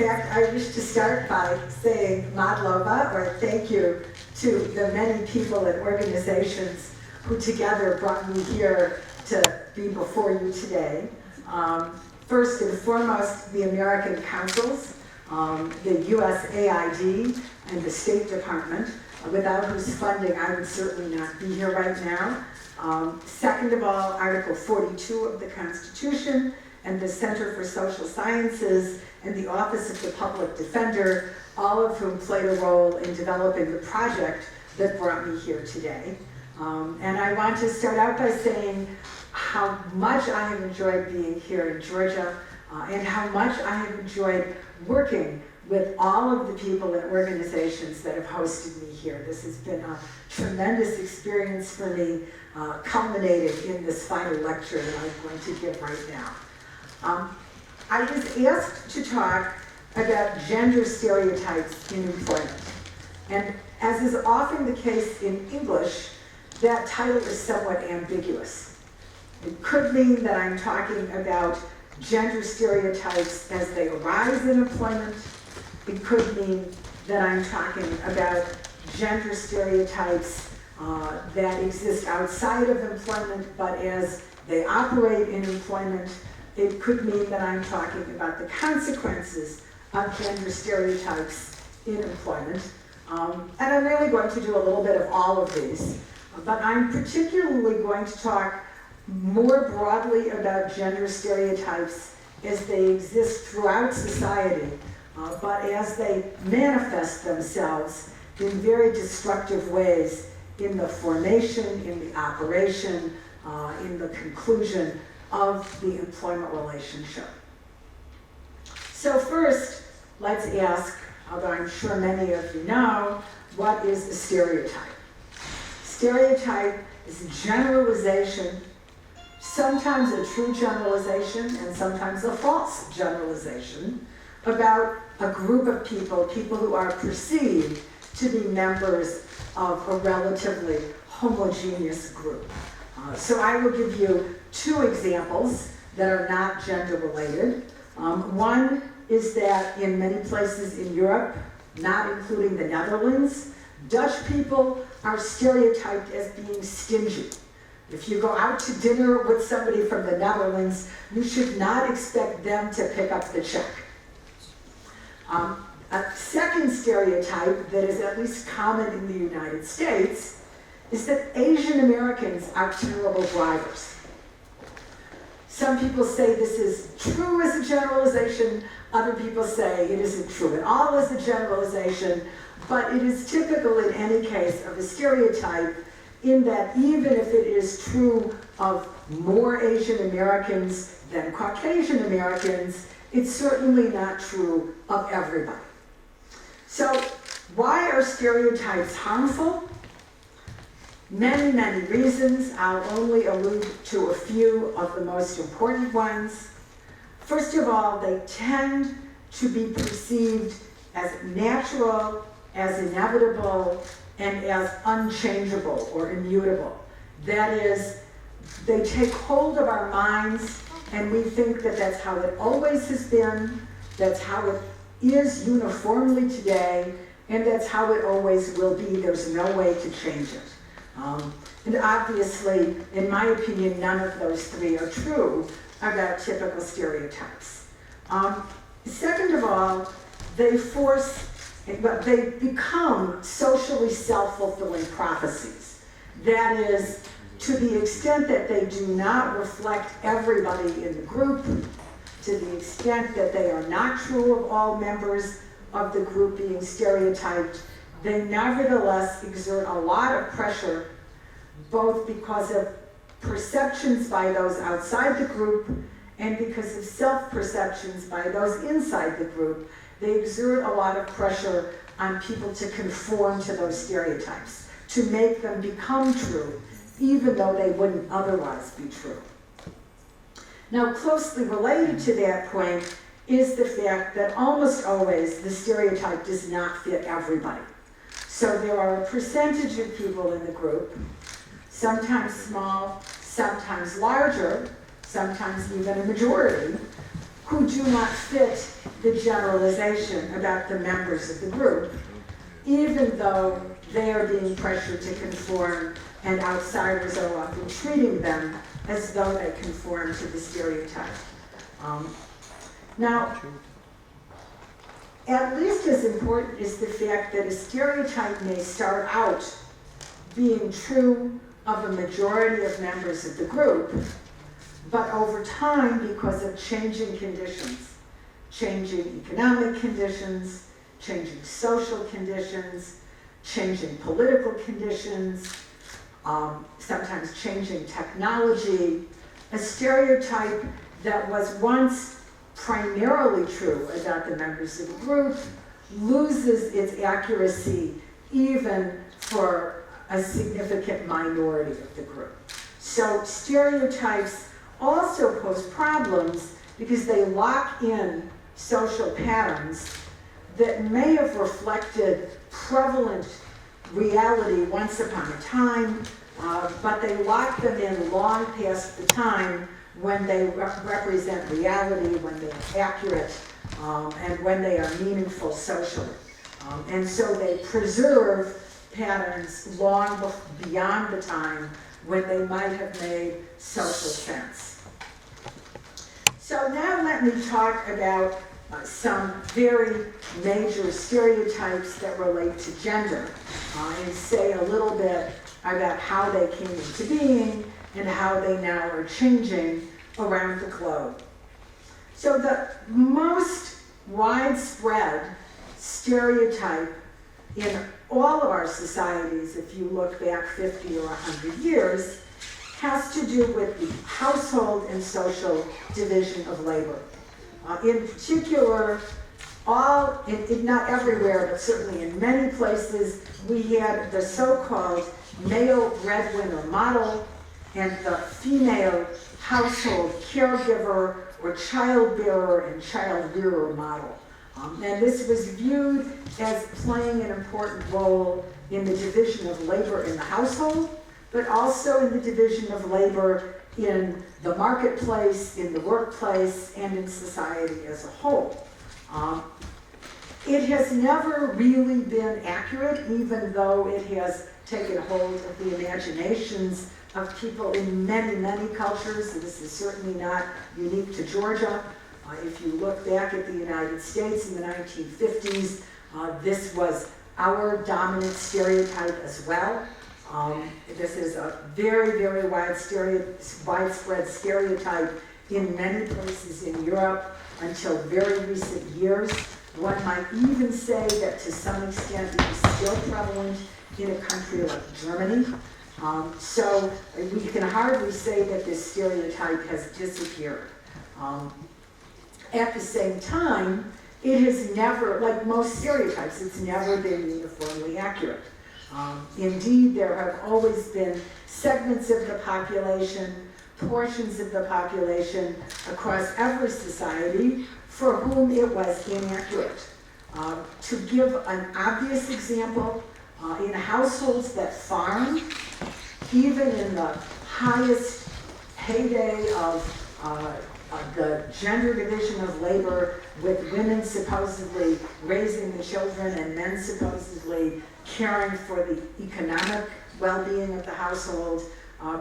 fact, I wish to start by saying madlova, or thank you, to the many people and organizations who together brought me here to be before you today. First and foremost, the American councils, the USAID, and the State Department, without whose funding I would certainly not be here right now. Second of all, Article 42 of the Constitution, and the Center for Social Sciences, and the Office of the Public Defender, all of whom played a role in developing the project that brought me here today. And I want to start out by saying how much I have enjoyed being here in Georgia, and how much I have enjoyed working with all of the people and organizations that have hosted me here. This has been a tremendous experience for me, culminating in this final lecture that I'm going to give right now. I was asked to talk about gender stereotypes in employment. And as is often the case in English, that title is somewhat ambiguous. It could mean that I'm talking about gender stereotypes as they arise in employment. It could mean that I'm talking about gender stereotypes that exist outside of employment, but as they operate in employment. It could mean that I'm talking about the consequences of gender stereotypes in employment. And I'm really going to do a little bit of all of these. But I'm particularly going to talk more broadly about gender stereotypes as they exist throughout society, but as they manifest themselves in very destructive ways in the formation, in the operation, in the conclusion of the employment relationship. So first, let's ask, although I'm sure many of you know, what is a stereotype? Stereotype is a generalization, sometimes a true generalization and sometimes a false generalization, about a group of people, people who are perceived to be members of a relatively homogeneous group. So I will give you two examples that are not gender related. One is that in many places in Europe, not including the Netherlands, Dutch people are stereotyped as being stingy. If you go out to dinner with somebody from the Netherlands, you should not expect them to pick up the check. A second stereotype that is at least common in the United States is that Asian Americans are terrible drivers. Some people say this is true as a generalization, other people say it isn't true at all as a generalization, but it is typical in any case of a stereotype in that even if it is true of more Asian Americans than Caucasian Americans, it's certainly not true of everybody. So why are stereotypes harmful? Many, many reasons. I'll only allude to a few of the most important ones. First of all, they tend to be perceived as natural, as inevitable, and as unchangeable or immutable. That is, they take hold of our minds and we think that that's how it always has been, that's how it is uniformly today, and that's how it always will be. There's no way to change it. And obviously, in my opinion, none of those three are true about typical stereotypes. Second of all, they become socially self-fulfilling prophecies. That is, to the extent that they do not reflect everybody in the group, to the extent that they are not true of all members of the group being stereotyped, they nevertheless exert a lot of pressure, both because of perceptions by those outside the group and because of self-perceptions by those inside the group. They exert a lot of pressure on people to conform to those stereotypes, to make them become true, even though they wouldn't otherwise be true. Now, closely related to that point is the fact that almost always the stereotype does not fit everybody. So there are a percentage of people in the group, sometimes small, sometimes larger, sometimes even a majority, who do not fit the generalization about the members of the group, even though they are being pressured to conform and outsiders are often treating them as though they conform to the stereotype. Now, at least as important is the fact that a stereotype may start out being true of a majority of members of the group, but over time, because of changing conditions, changing economic conditions, changing social conditions, changing political conditions, sometimes changing technology, a stereotype that was once primarily true about the members of the group loses its accuracy even for a significant minority of the group. So stereotypes also pose problems because they lock in social patterns that may have reflected prevalent reality once upon a time, but they lock them in long past the time when they represent reality, when they're accurate, and when they are meaningful socially. And so they preserve patterns long beyond the time when they might have made social sense. So now let me talk about some very major stereotypes that relate to gender, and say a little bit about how they came into being and how they now are changing around the globe. So the most widespread stereotype in all of our societies, if you look back 50 or 100 years, has to do with the household and social division of labor. In particular, not everywhere, but certainly in many places, we had the so-called male breadwinner model and the female household caregiver or childbearer and child rearer model. And this was viewed as playing an important role in the division of labor in the household, but also in the division of labor in the marketplace, in the workplace, and in society as a whole. It has never really been accurate, even though it has taken hold of the imaginations of people in many, many cultures. This is certainly not unique to Georgia. If you look back at the United States in the 1950s, this was our dominant stereotype as well. This is a very, very widespread stereotype in many places in Europe until very recent years. One might even say that to some extent it is still prevalent in a country like Germany. So we can hardly say that this stereotype has disappeared. At the same time, it has never, like most stereotypes, it's never been uniformly accurate. Indeed, there have always been segments of the population, portions of the population across every society for whom it was inaccurate. To give an obvious example, in households that farm, even in the highest heyday of the gender division of labor, with women supposedly raising the children and men supposedly caring for the economic well-being of the household,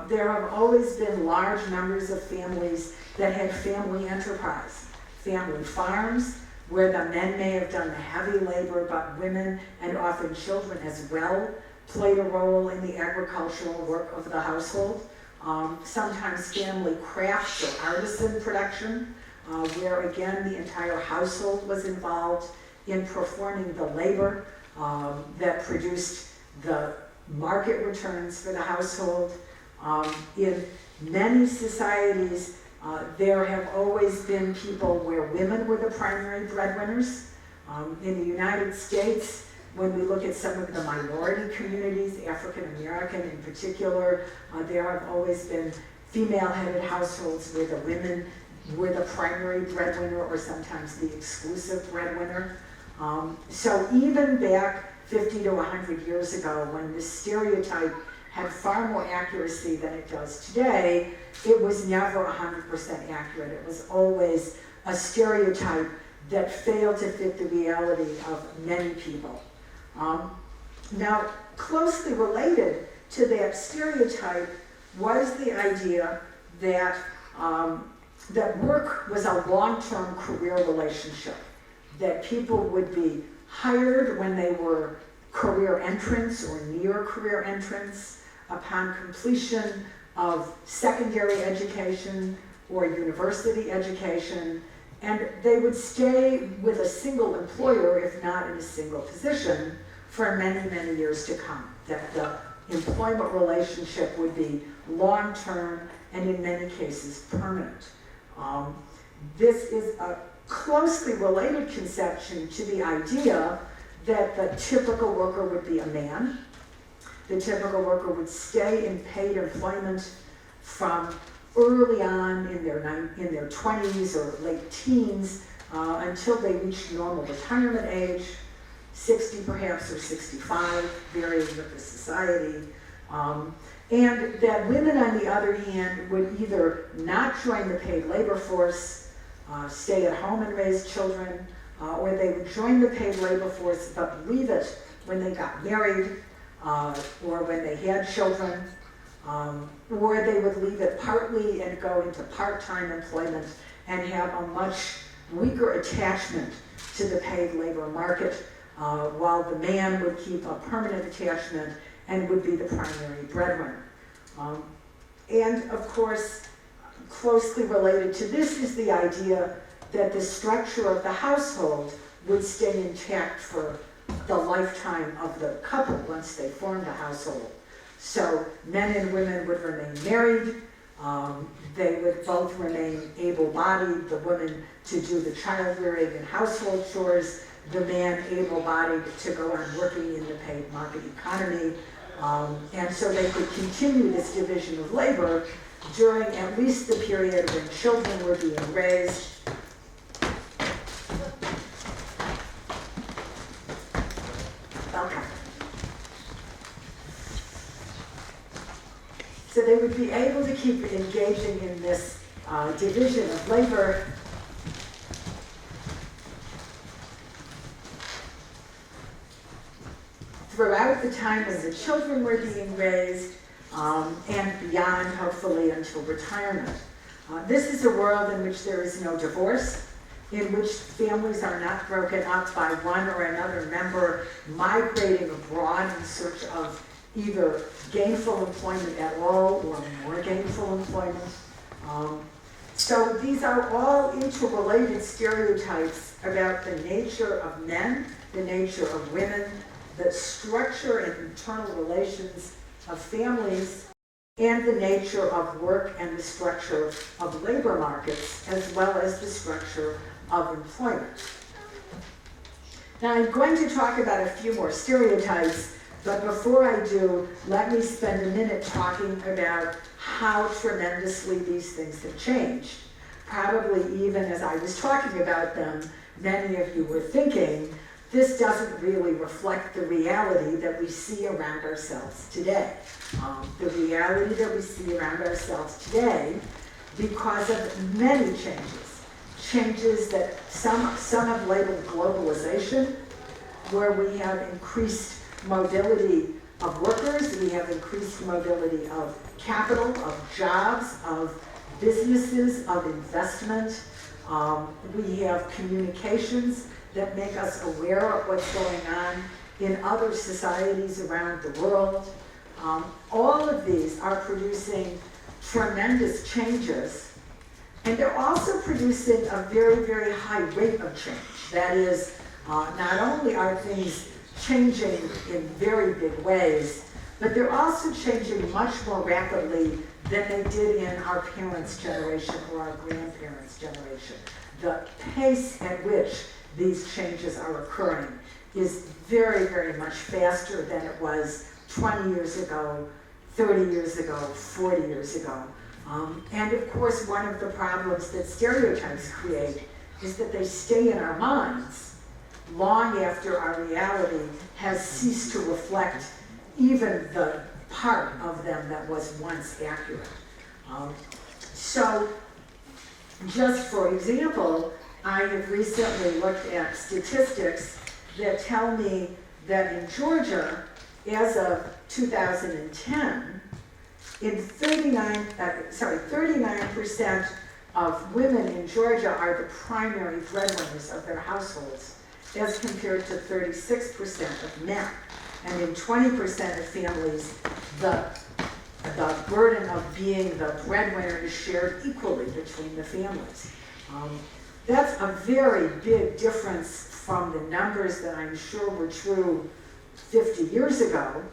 there have always been large numbers of families that had family enterprise, family farms, where the men may have done the heavy labor, but women and often children as well played a role in the agricultural work of the household. Sometimes family crafts or artisan production, where again the entire household was involved in performing the labor that produced the market returns for the household. In many societies, there have always been people where women were the primary breadwinners. In the United States, when we look at some of the minority communities, African American in particular, there have always been female-headed households where the women were the primary breadwinner or sometimes the exclusive breadwinner. So even back 50 to 100 years ago, when this stereotype had far more accuracy than it does today, it was never 100% accurate. It was always a stereotype that failed to fit the reality of many people. Now, closely related to that stereotype was the idea that, that work was a long-term career relationship, that people would be hired when they were career entrants or near career entrants upon completion of secondary education or university education, and they would stay with a single employer, if not in a single position, for many, many years to come. That the employment relationship would be long-term and in many cases permanent. This is a closely related conception to the idea that the typical worker would be a man. The typical worker would stay in paid employment from early on in their 20s or late teens until they reached normal retirement age, 60 perhaps or 65, varying with the society. And that women, on the other hand, would either not join the paid labor force, stay at home and raise children, or they would join the paid labor force but leave it when they got married or when they had children, or they would leave it partly and go into part-time employment and have a much weaker attachment to the paid labor market, while the man would keep a permanent attachment and would be the primary breadwinner. And of course, closely related to this is the idea that the structure of the household would stay intact for the lifetime of the couple once they formed a household. So men and women would remain married, they would both remain able-bodied, the woman to do the child rearing and household chores, the man able-bodied to go on working in the paid market economy. And so they could continue this division of labor during at least the period when children were being raised. Okay. So they would be able to keep engaging in this division of labor throughout the time when the children were being raised, and beyond, hopefully, until retirement. This is a world in which there is no divorce, in which families are not broken up by one or another member migrating abroad in search of either gainful employment at all or more gainful employment. So these are all interrelated stereotypes about the nature of men, the nature of women, the structure and internal relations of families, and the nature of work and the structure of labor markets, as well as the structure of employment. Now I'm going to talk about a few more stereotypes, but before I do, let me spend a minute talking about how tremendously these things have changed. Probably even as I was talking about them, many of you were thinking, this doesn't really reflect the reality that we see around ourselves today. The reality that we see around ourselves today, because of many changes. Changes that some have labeled globalization, where we have increased mobility of workers, we have increased mobility of capital, of jobs, of businesses, of investment. We have communications that make us aware of what's going on in other societies around the world. All of these are producing tremendous changes, and they're also producing a very, very high rate of change. That is, not only are things changing in very big ways, but they're also changing much more rapidly than they did in our parents' generation or our grandparents' generation. The pace at which these changes are occurring is very, very much faster than it was 20 years ago, 30 years ago, 40 years ago. And of course, one of the problems that stereotypes create is that they stay in our minds long after our reality has ceased to reflect even the part of them that was once accurate. So, just for example, I have recently looked at statistics that tell me that in Georgia, as of 2010, 39% of women in Georgia are the primary breadwinners of their households, as compared to 36% of men. And in 20% of families, the burden of being the breadwinner is shared equally between the families. That's a very big difference from the numbers that I'm sure were true 50 years ago.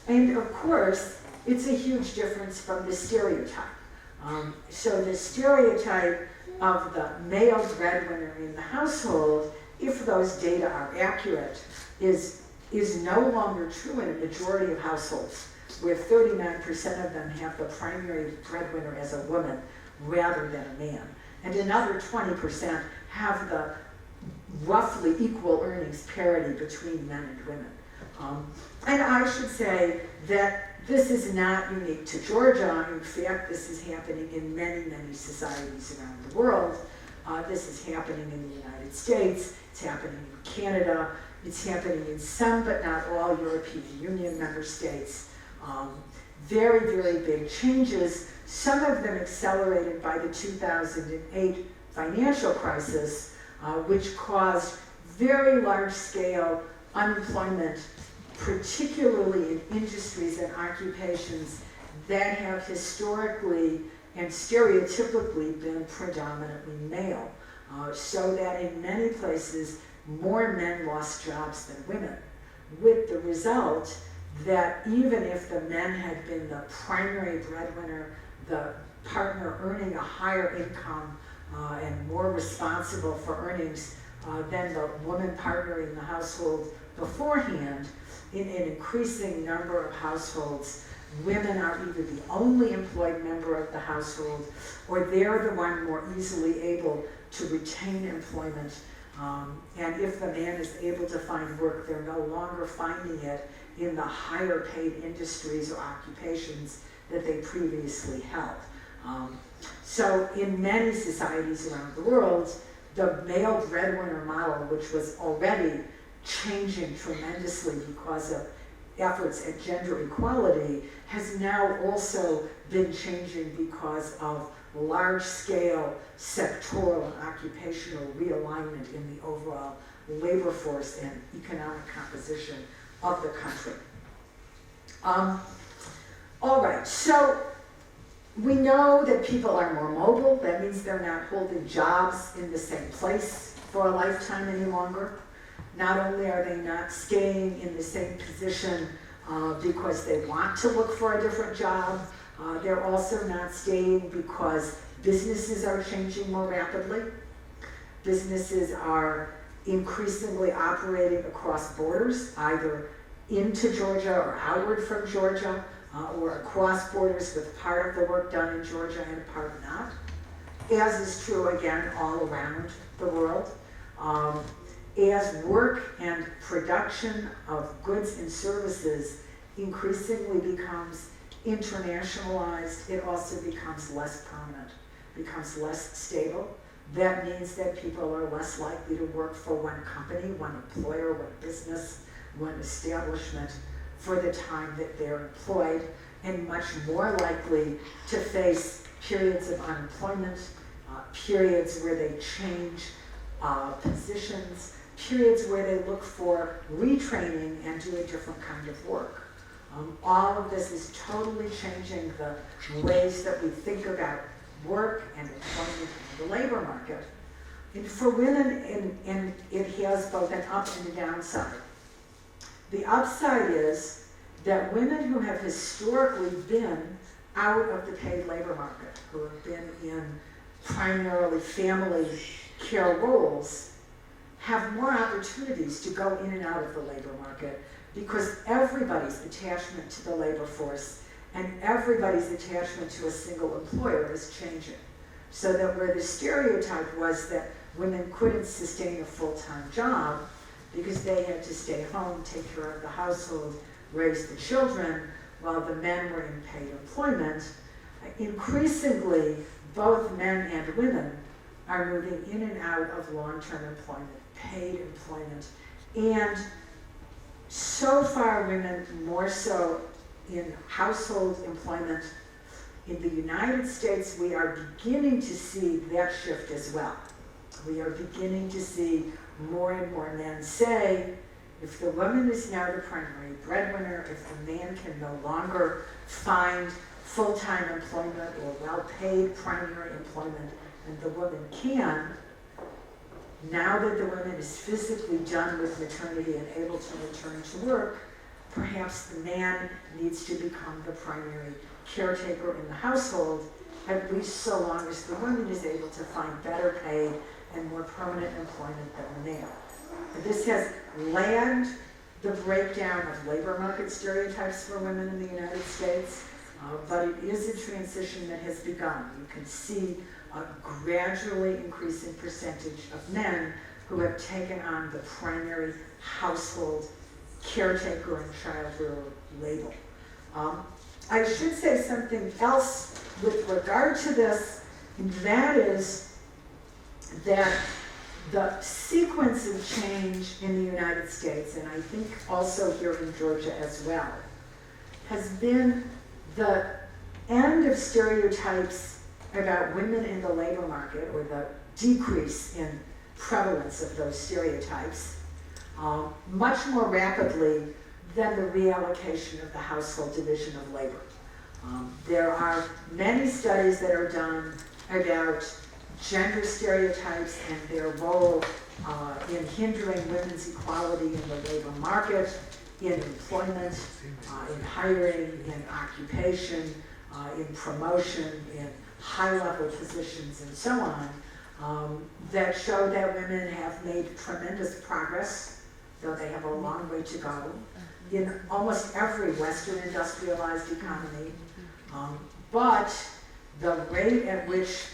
And of course, it's a huge difference from the stereotype. So the stereotype of the male breadwinner in the household, if those data are accurate, is no longer true in a majority of households, where 39% of them have the primary breadwinner as a woman rather than a man. And another 20% have the roughly equal earnings parity between men and women. And I should say that this is not unique to Georgia. In fact, this is happening in many, many societies around the world. This is happening in the United States. It's happening in Canada. It's happening in some, but not all, European Union member states. Very, very big changes, some of them accelerated by the 2008 financial crisis, which caused very large-scale unemployment, particularly in industries and occupations that have historically and stereotypically been predominantly male, so that in many places more men lost jobs than women, with the result that even if the men had been the primary breadwinner, the partner earning a higher income and more responsible for earnings than the woman partner in the household beforehand, in an increasing number of households, women are either the only employed member of the household, or they're the one more easily able to retain employment. And if the man is able to find work, they're no longer finding it in the higher paid industries or occupations that they previously held. So in many societies around the world, the male breadwinner model, which was already changing tremendously because of efforts at gender equality, has now also been changing because of large-scale sectoral and occupational realignment in the overall labor force and economic composition of the country. All right, so we know that people are more mobile. That means they're not holding jobs in the same place for a lifetime any longer. Not only are they not staying in the same position because they want to look for a different job, they're also not staying because businesses are changing more rapidly. Businesses are increasingly operating across borders, either into Georgia or outward from Georgia, or across borders with part of the work done in Georgia and part not, as is true again all around the world. As work and production of goods and services increasingly becomes internationalized, it also becomes less permanent, becomes less stable. That means that people are less likely to work for one company, one employer, one business, one establishment for the time that they're employed, and much more likely to face periods of unemployment, periods where they change positions, periods where they look for retraining and do a different kind of work. All of this is totally changing the ways that we think about work and employment in the labor market. And for women, and it has both an up and a downside. The upside is that women who have historically been out of the paid labor market, who have been in primarily family care roles, have more opportunities to go in and out of the labor market because everybody's attachment to the labor force and everybody's attachment to a single employer is changing. So that where the stereotype was that women couldn't sustain a full-time job because they had to stay home, take care of the household, raise the children, while the men were in paid employment, increasingly both men and women are moving in and out of long-term employment, paid employment, and so far women more so in household employment. In the United States, we are beginning to see that shift as well. We are beginning to see more and more men say, if the woman is now the primary breadwinner, if the man can no longer find full-time employment or well-paid primary employment, and the woman can, now that the woman is physically done with maternity and able to return to work, perhaps the man needs to become the primary caretaker in the household, at least so long as the woman is able to find better paid and more permanent employment than the man. And this has lagged the breakdown of labor market stereotypes for women in the United States, but it is a transition that has begun. You can see a gradually increasing percentage of men who have taken on the primary household caretaker and child rearer label. I should say something else with regard to this, and that is that the sequence of change in the United States, and I think also here in Georgia as well, has been the end of stereotypes about women in the labor market, or the decrease in prevalence of those stereotypes, much more rapidly than the reallocation of the household division of labor. There are many studies that are done about gender stereotypes and their role in hindering women's equality in the labor market, in employment, in hiring, in occupation, in promotion, in high-level positions, and so on, that show that women have made tremendous progress, though they have a long way to go, in almost every Western industrialized economy. But the rate at which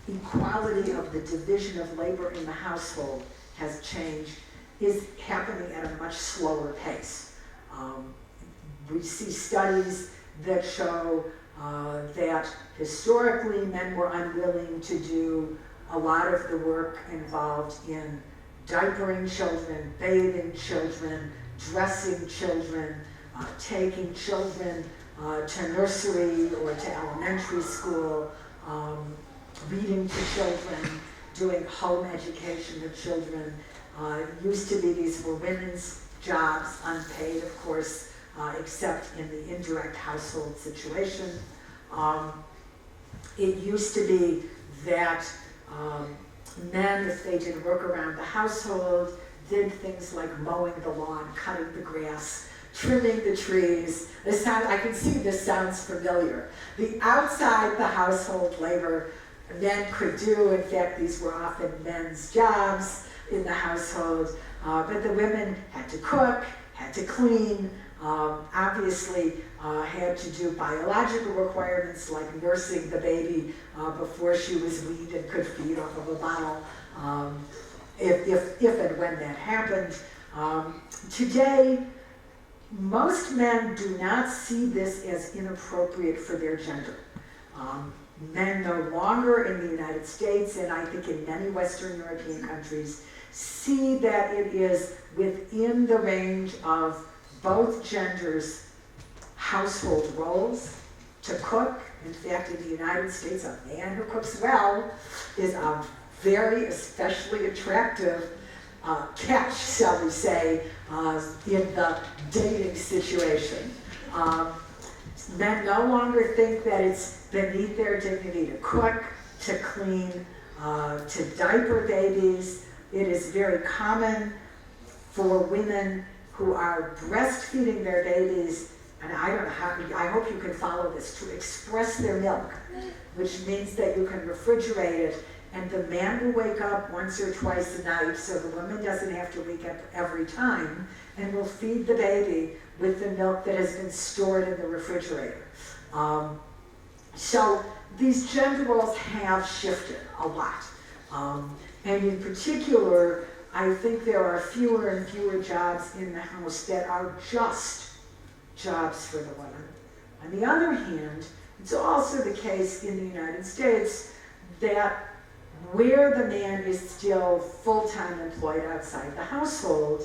equality of the division of labor in the household has changed is happening at a much slower pace. We see studies that show that historically men were unwilling to do a lot of the work involved in diapering children, bathing children, dressing children, taking children to nursery or to elementary school, reading to children, doing home education of children. Used to be these were women's jobs, unpaid of course, except in the indirect household situation. It used to be that men, if they did work around the household, did things like mowing the lawn, cutting the grass, trimming the trees. I can see this sounds familiar. The outside the household labor men could do. In fact, these were often men's jobs in the household, but the women had to cook, had to clean, obviously had to do biological requirements like nursing the baby before she was weaned and could feed off of a bottle, if and when that happened. Today, most men do not see this as inappropriate for their gender. Men no longer in the United States, and I think in many Western European countries, see that it is within the range of both genders' household roles to cook. In fact, in the United States, a man who cooks well is a very especially attractive catch, shall we say, in the dating situation. Men no longer think that it's beneath their dignity to cook, to clean, to diaper babies. It is very common for women who are breastfeeding their babies, and I don't know how, I hope you can follow this, to express their milk, which means that you can refrigerate it, and the man will wake up once or twice a night, so the woman doesn't have to wake up every time, and will feed the baby with the milk that has been stored in the refrigerator. So these gender roles have shifted a lot. And in particular, I think there are fewer and fewer jobs in the house that are just jobs for the women. On the other hand, it's also the case in the United States that where the man is still full-time employed outside the household,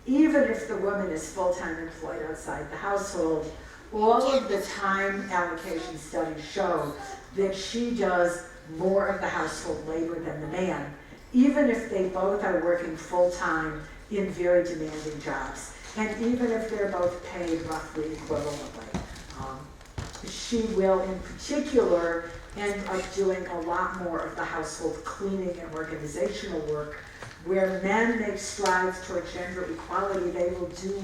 even if the woman is full-time employed outside the household, all of the time allocation studies show that she does more of the household labor than the man, even if they both are working full-time in very demanding jobs, and even if they're both paid roughly equivalently. She will, in particular, end up doing a lot more of the household cleaning and organizational work. Where men make strides toward gender equality, they will do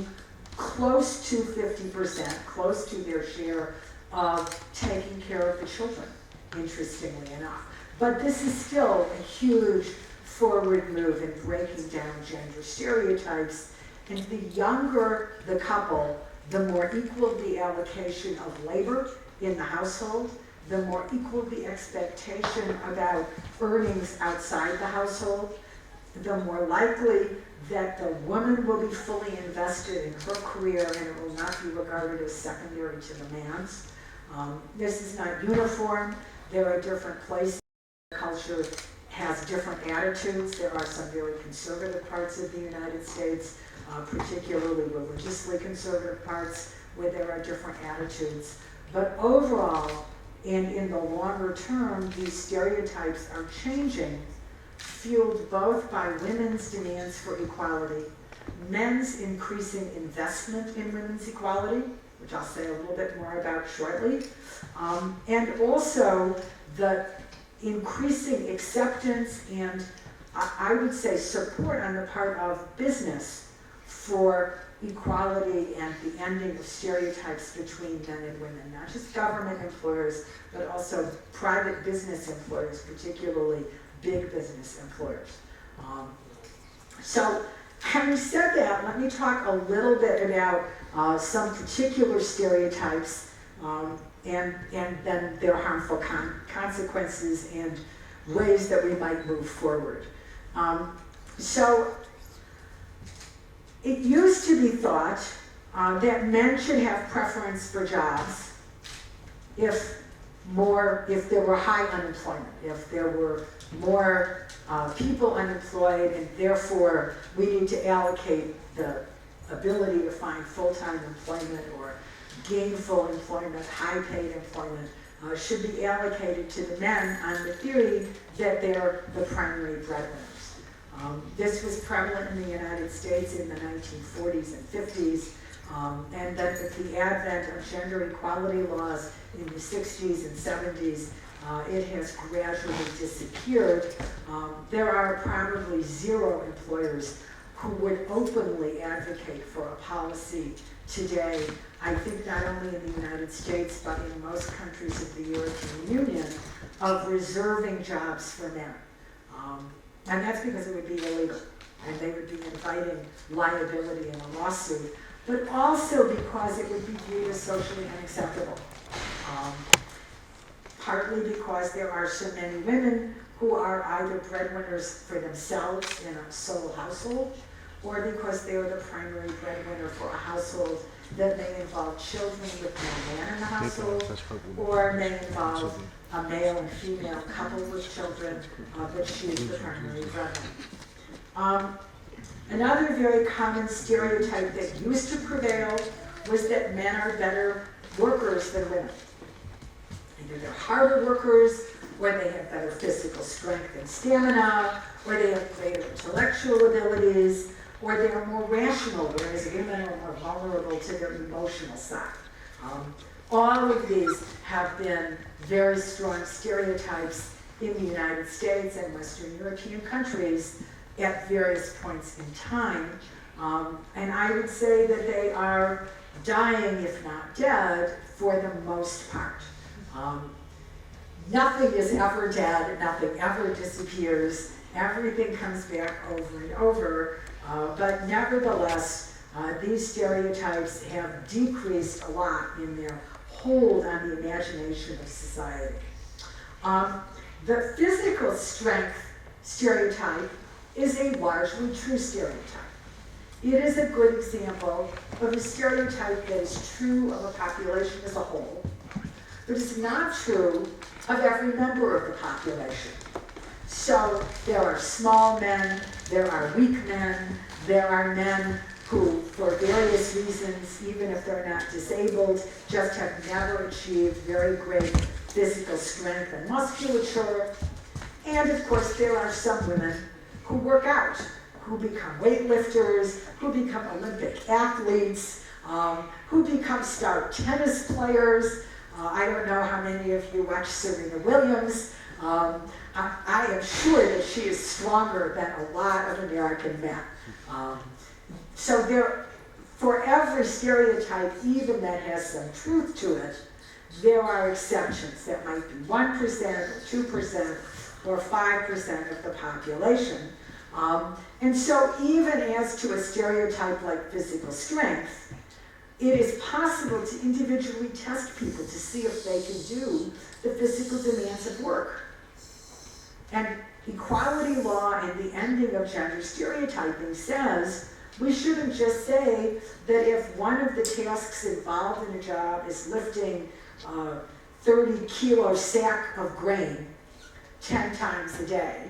close to 50%, close to their share of taking care of the children, interestingly enough. But this is still a huge forward move in breaking down gender stereotypes. And the younger the couple, the more equal the allocation of labor in the household, the more equal the expectation about earnings outside the household, the more likely that the woman will be fully invested in her career and it will not be regarded as secondary to the man's. This is not uniform. There are different places. Culture has different attitudes. There are some very conservative parts of the United States, particularly religiously conservative parts, where there are different attitudes. But overall, and in the longer term, these stereotypes are changing, fueled both by women's demands for equality, men's increasing investment in women's equality, which I'll say a little bit more about shortly, and also the increasing acceptance and I would say support on the part of business for equality and the ending of stereotypes between men and women, not just government employers, but also private business employers, particularly big business employers. So having said that, let me talk a little bit about some particular stereotypes and then their harmful consequences and ways that we might move forward. So it used to be thought that men should have preference for jobs if there were high unemployment, if there were more people unemployed, and therefore we need to allocate the ability to find full-time employment or gainful employment, high-paid employment, should be allocated to the men on the theory that they're the primary breadwinners. This was prevalent in the United States in the 1940s and 50s, and then with the advent of gender equality laws in the 60s and 70s, it has gradually disappeared. There are probably zero employers who would openly advocate for a policy today, I think not only in the United States, but in most countries of the European Union, of reserving jobs for men. And that's because it would be illegal, and they would be inviting liability in a lawsuit, but also because it would be viewed as socially unacceptable. Partly because there are so many women who are either breadwinners for themselves in a sole household, or because they are the primary breadwinner for a household that may involve children with no man in the household, or may involve a male and female couple with children, but she's the primary breadwinner. Another very common stereotype that used to prevail was that men are better workers than women. Either they're harder workers, or they have better physical strength and stamina, or they have greater intellectual abilities, or they are more rational, whereas women are more vulnerable to their emotional side. All of these have been very strong stereotypes in the United States and Western European countries at various points in time. And I would say that they are dying, if not dead, for the most part. Nothing is ever dead, nothing ever disappears, everything comes back over and over, but nevertheless, these stereotypes have decreased a lot in their hold on the imagination of society. The physical strength stereotype is a largely true stereotype. It is a good example of a stereotype that is true of a population as a whole, but it's not true of every member of the population. So there are small men, there are weak men, there are men who, for various reasons, even if they're not disabled, just have never achieved very great physical strength and musculature. And of course, there are some women who work out, who become weightlifters, who become Olympic athletes, who become star tennis players. I don't know how many of you watch Serena Williams. I am sure that she is stronger than a lot of American men. So for every stereotype, even that has some truth to it, there are exceptions that might be 1% or 2% or 5% of the population. And so even as to a stereotype like physical strength, it is possible to individually test people to see if they can do the physical demands of work. And equality law and the ending of gender stereotyping says we shouldn't just say that if one of the tasks involved in a job is lifting a 30-kilo sack of grain 10 times a day,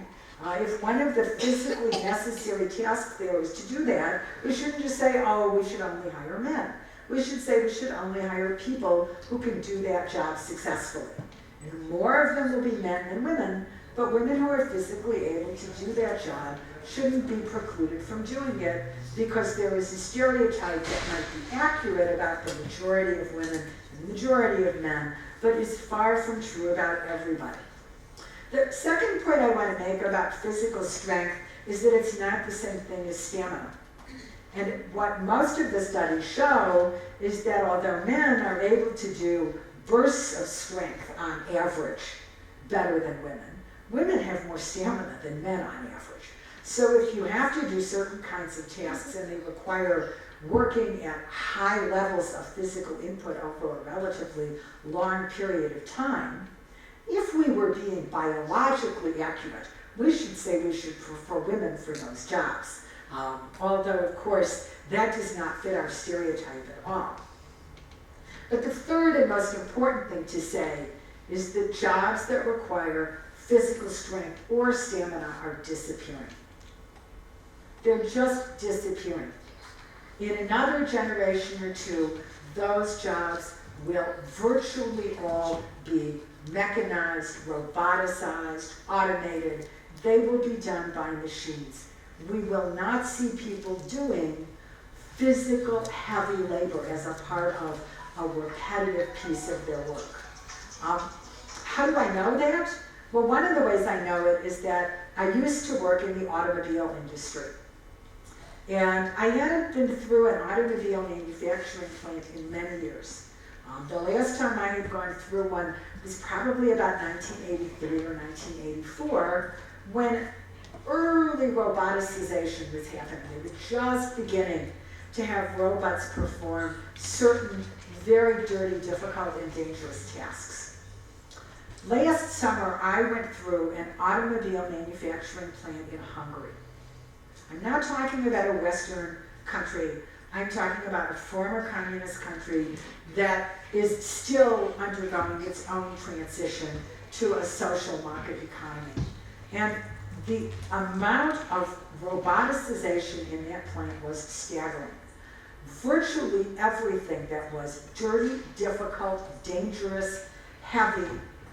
if one of the physically necessary tasks there is to do that, we shouldn't just say, oh, we should only hire men. We should say we should only hire people who can do that job successfully. And more of them will be men than women, but women who are physically able to do that job shouldn't be precluded from doing it because there is a stereotype that might be accurate about the majority of women and the majority of men, but is far from true about everybody. The second point I want to make about physical strength is that it's not the same thing as stamina. And what most of the studies show is that although men are able to do bursts of strength on average better than women, women have more stamina than men on average. So if you have to do certain kinds of tasks and they require working at high levels of physical input over a relatively long period of time, if we were being biologically accurate, we should say we should prefer women for those jobs. Although, of course, that does not fit our stereotype at all. But the third and most important thing to say is that jobs that require physical strength or stamina are disappearing. They're just disappearing. In another generation or two, those jobs will virtually all be mechanized, roboticized, automated. They will be done by machines. We will not see people doing physical heavy labor as a part of a repetitive piece of their work. How do I know that? Well, one of the ways I know it is that I used to work in the automobile industry. And I hadn't been through an automobile manufacturing plant in many years. The last time I had gone through one was probably about 1983 or 1984, when early roboticization was happening. They were just beginning to have robots perform certain very dirty, difficult, and dangerous tasks. Last summer, I went through an automobile manufacturing plant in Hungary. I'm not talking about a Western country. I'm talking about a former communist country that is still undergoing its own transition to a social market economy. And the amount of roboticization in that plant was staggering. Virtually everything that was dirty, difficult, dangerous, heavy,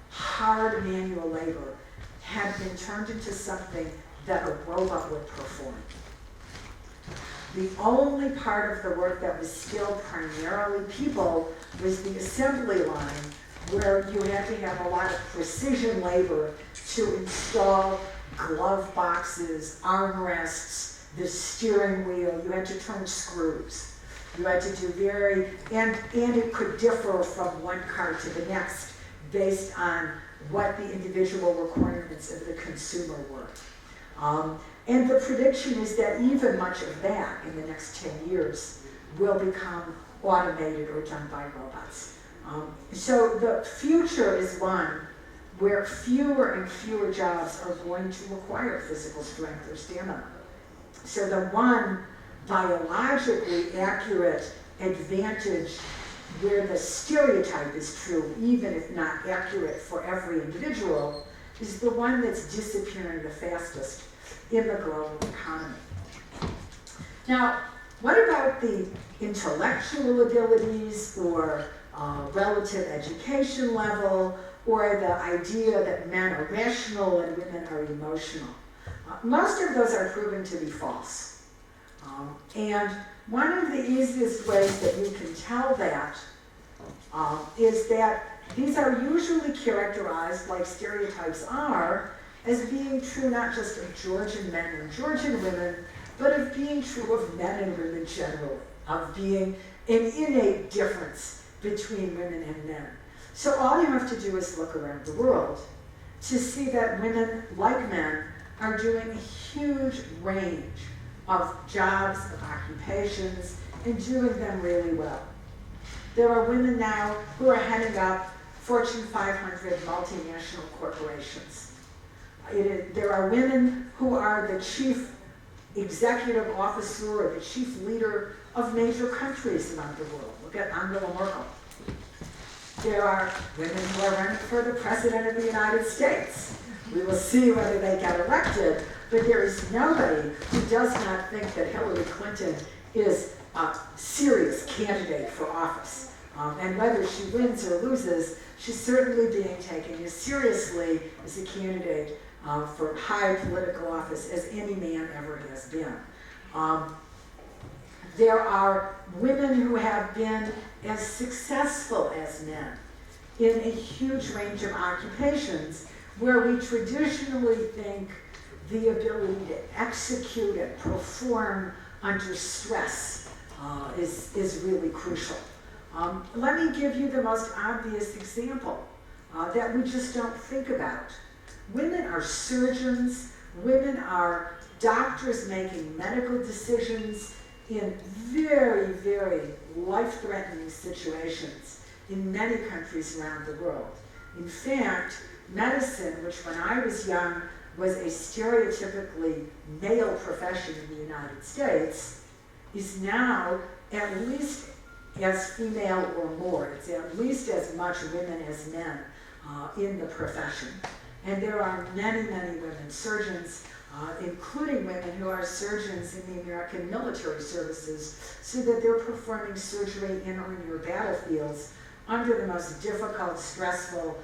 hard manual labor had been turned into something that a robot would perform. The only part of the work that was still primarily people was the assembly line, where you had to have a lot of precision labor to install glove boxes, armrests, the steering wheel. You had to turn screws. You had to do and it could differ from one car to the next based on what the individual requirements of the consumer were. And the prediction is that even much of that in the next 10 years will become automated or done by robots. So the future is one where fewer and fewer jobs are going to require physical strength or stamina. So the one biologically accurate advantage where the stereotype is true, even if not accurate for every individual, is the one that's disappearing the fastest in the global economy. Now, what about the intellectual abilities or relative education level, or the idea that men are rational and women are emotional? Most of those are proven to be false. And one of the easiest ways that you can tell that is that these are usually characterized, like stereotypes are, as being true not just of Georgian men and Georgian women, but of being true of men and women generally, of being an innate difference between women and men. So all you have to do is look around the world to see that women, like men, are doing a huge range of jobs, of occupations, and doing them really well. There are women now who are heading up Fortune 500 multinational corporations. There are women who are the chief executive officer or the chief leader of major countries around the world. Look at Angela Merkel. There are women who are running for the President of the United States. We will see whether they get elected, but there is nobody who does not think that Hillary Clinton is a serious candidate for office. And whether she wins or loses, she's certainly being taken as seriously as a candidate for high political office as any man ever has been. There are women who have been as successful as men in a huge range of occupations where we traditionally think the ability to execute and perform under stress is really crucial. Let me give you the most obvious example that we just don't think about. Women are surgeons, women are doctors making medical decisions in very, very life-threatening situations in many countries around the world. In fact, medicine, which when I was young was a stereotypically male profession in the United States, is now at least as female or more. It's at least as much women as men in the profession. And there are many, many women surgeons, including women who are surgeons in the American military services, so that they're performing surgery in or near battlefields under the most difficult, stressful,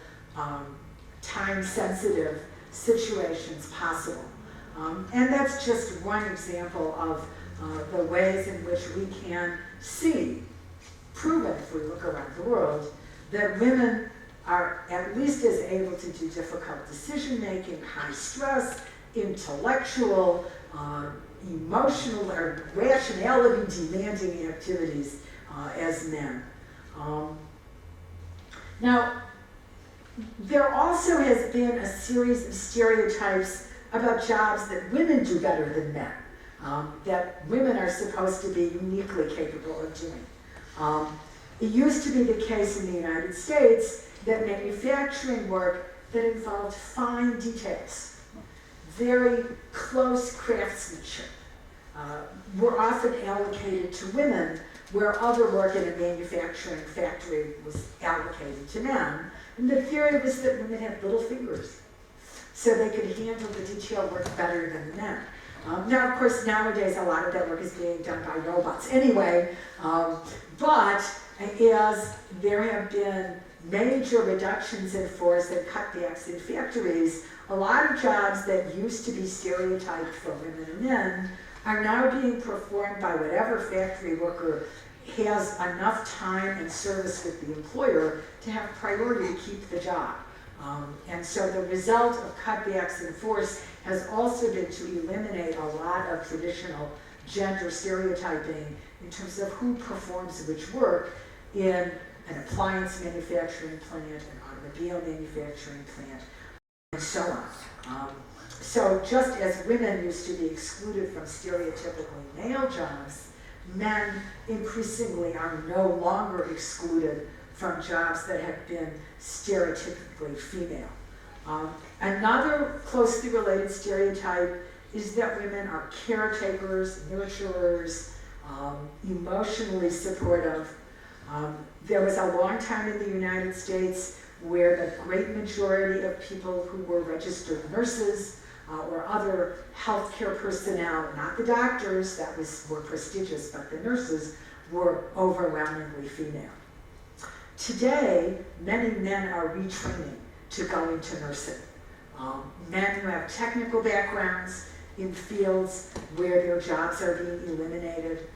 time-sensitive situations possible. And that's just one example of the ways in which we can see, proven if we look around the world, that women are at least as able to do difficult decision-making, high stress, intellectual, emotional, or rationality-demanding activities as men. Now, there also has been a series of stereotypes about jobs that women do better than men, that women are supposed to be uniquely capable of doing. It used to be the case in the United States that manufacturing work that involved fine details, very close craftsmanship, were often allocated to women, where other work in a manufacturing factory was allocated to men. And the theory was that women had little fingers, so they could handle the detailed work better than men. Now, of course, nowadays a lot of that work is being done by robots anyway, but as there have been major reductions in force and cutbacks in factories, a lot of jobs that used to be stereotyped for women and men are now being performed by whatever factory worker has enough time and service with the employer to have priority to keep the job. And so the result of cutbacks in force has also been to eliminate a lot of traditional gender stereotyping in terms of who performs which work in an appliance manufacturing plant, an automobile manufacturing plant, and so on. So just as women used to be excluded from stereotypically male jobs, men increasingly are no longer excluded from jobs that have been stereotypically female. Another closely related stereotype is that women are caretakers, nurturers, emotionally supportive. There was a long time in the United States where the great majority of people who were registered nurses or other healthcare personnel, not the doctors, that was more prestigious, but the nurses were overwhelmingly female. Today, many men are retraining to go into nursing. Men who have technical backgrounds in fields where their jobs are being eliminated,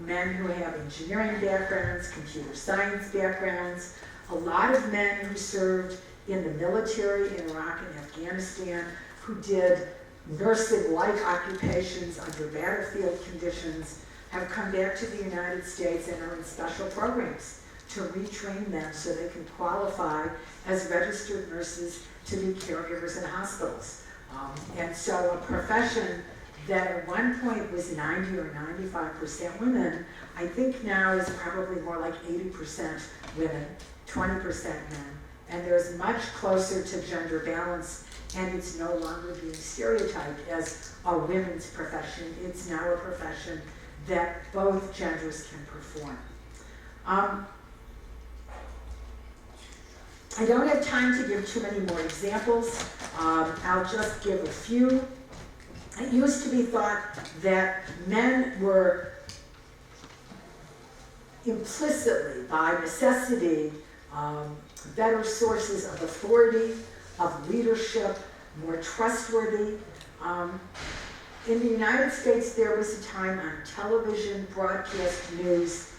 men who have engineering backgrounds, computer science backgrounds, a lot of men who served in the military in Iraq and Afghanistan, who did nursing-like occupations under battlefield conditions, have come back to the United States and are in special programs to retrain them so they can qualify as registered nurses to be caregivers in hospitals. And so a profession that at one point was 90 or 95% women, I think now is probably more like 80% women, 20% men. And there's much closer to gender balance, and it's no longer being stereotyped as a women's profession. It's now a profession that both genders can perform. I don't have time to give too many more examples. I'll just give a few. It used to be thought that men were implicitly, by necessity, better sources of authority, of leadership, more trustworthy. In the United States, there was a time on television, broadcast news,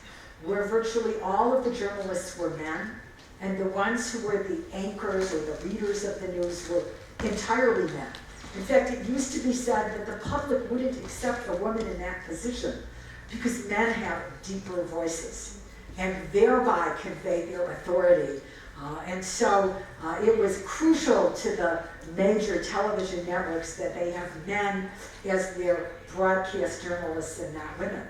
where virtually all of the journalists were men, and the ones who were the anchors or the leaders of the news were entirely men. In fact, it used to be said that the public wouldn't accept a woman in that position because men have deeper voices and thereby convey their authority. And so it was crucial to the major television networks that they have men as their broadcast journalists and not women.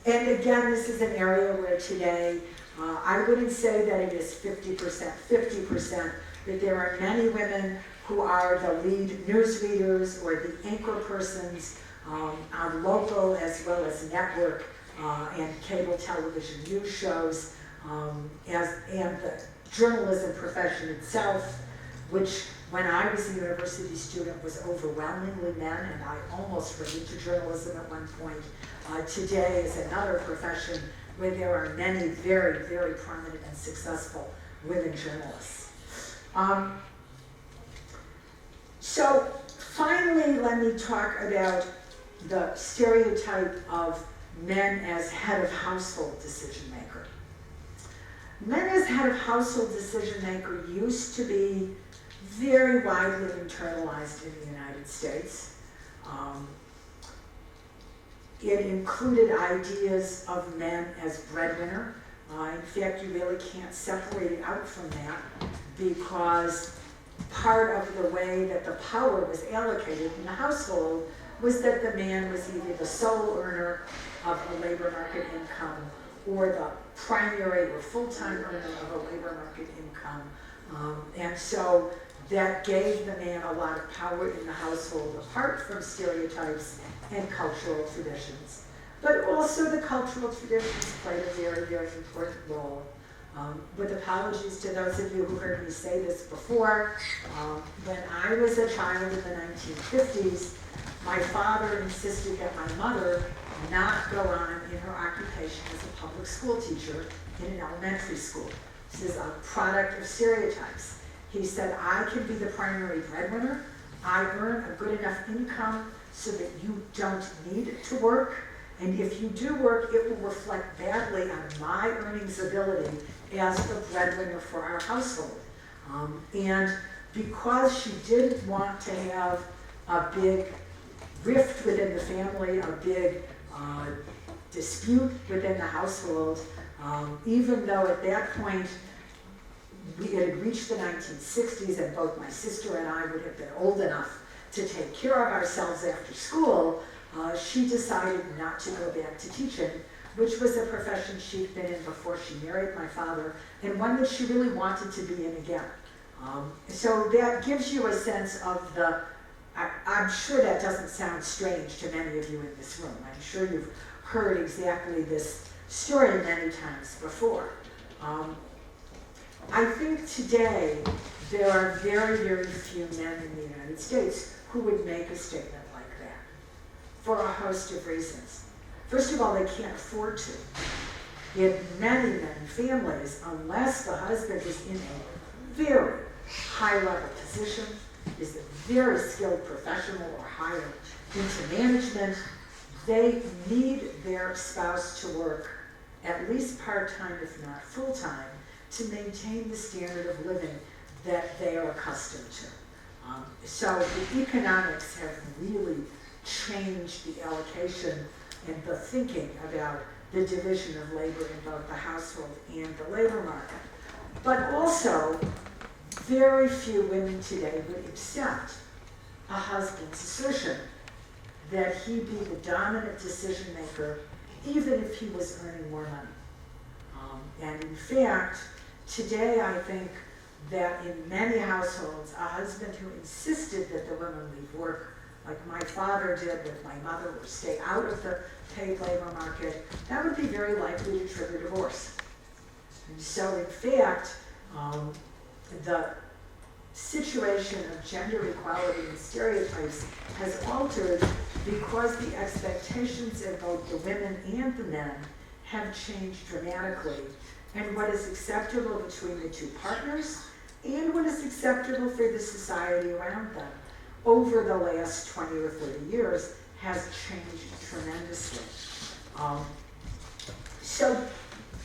And again, this is an area where today, I wouldn't say that it is 50%, that there are many women who are the lead news readers or the anchor persons on local as well as network and cable television news shows, and the journalism profession itself, which when I was a university student was overwhelmingly men, and I almost went into journalism at one point. Today is another profession where there are many very, very prominent and successful women journalists. So finally, let me talk about the stereotype of men as head of household decision maker. Men as head of household decision maker used to be very widely internalized in the United States. It included ideas of men as breadwinner. In fact, you really can't separate it out from that because part of the way that the power was allocated in the household was that the man was either the sole earner of the labor market income or the primary or full-time earner of a labor market income. And so that gave the man a lot of power in the household, apart from stereotypes and cultural traditions. But also the cultural traditions played a very, very important role. With apologies to those of you who heard me say this before, when I was a child in the 1950s, my father insisted that my mother not go on in her occupation as a public school teacher in an elementary school. This is a product of stereotypes. He said, I can be the primary breadwinner. I earn a good enough income so that you don't need to work. And if you do work, it will reflect badly on my earnings ability as the breadwinner for our household. And because she didn't want to have a big rift within the family, a big dispute within the household, even though at that point it had reached the 1960s and both my sister and I would have been old enough to take care of ourselves after school, she decided not to go back to teaching, which was a profession she'd been in before she married my father, and one that she really wanted to be in again. So that gives you a sense of the I'm sure that doesn't sound strange to many of you in this room. I'm sure you've heard exactly this story many times before. I think today there are very, very few men in the United States who would make a statement like that for a host of reasons. First of all, they can't afford to. In many, many families, unless the husband is in a very high-level position, is a very skilled professional or hired into management, they need their spouse to work at least part-time, if not full-time, to maintain the standard of living that they are accustomed to. So the economics have really changed the allocation and the thinking about the division of labor in both the household and the labor market. But also, very few women today would accept a husband's assertion that he be the dominant decision maker, even if he was earning more money. And in fact, today I think that in many households, a husband who insisted that the women leave work, like my father did with my mother, or stay out of the paid labor market, that would be very likely to trigger divorce. And so in fact, the situation of gender equality and stereotypes has altered because the expectations of both the women and the men have changed dramatically, and what is acceptable between the two partners and what is acceptable for the society around them over the last 20 or 30 years has changed tremendously. So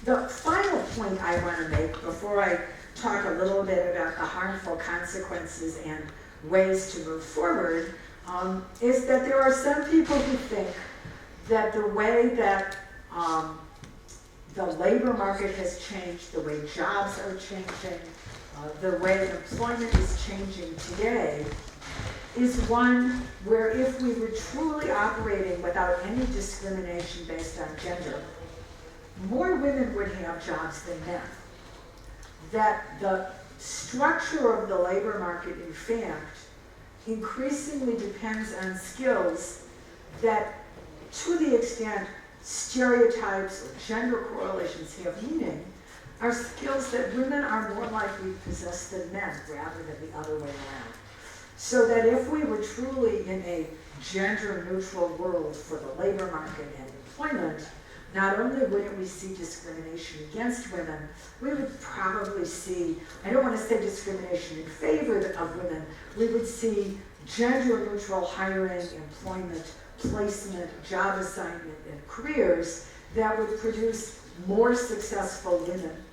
the final point I want to make before I talk a little bit about the harmful consequences and ways to move forward is that there are some people who think that the way that the labor market has changed, the way jobs are changing, the way employment is changing today is one where if we were truly operating without any discrimination based on gender, more women would have jobs than men. That the structure of the labor market, in fact, increasingly depends on skills that, to the extent stereotypes or gender correlations have meaning, are skills that women are more likely to possess than men, rather than the other way around. So that if we were truly in a gender-neutral world for the labor market and employment, not only wouldn't we see discrimination against women, we would probably see, I don't want to say discrimination in favor of women, we would see gender-neutral hiring, employment, placement, job assignment, and careers that would produce more successful women.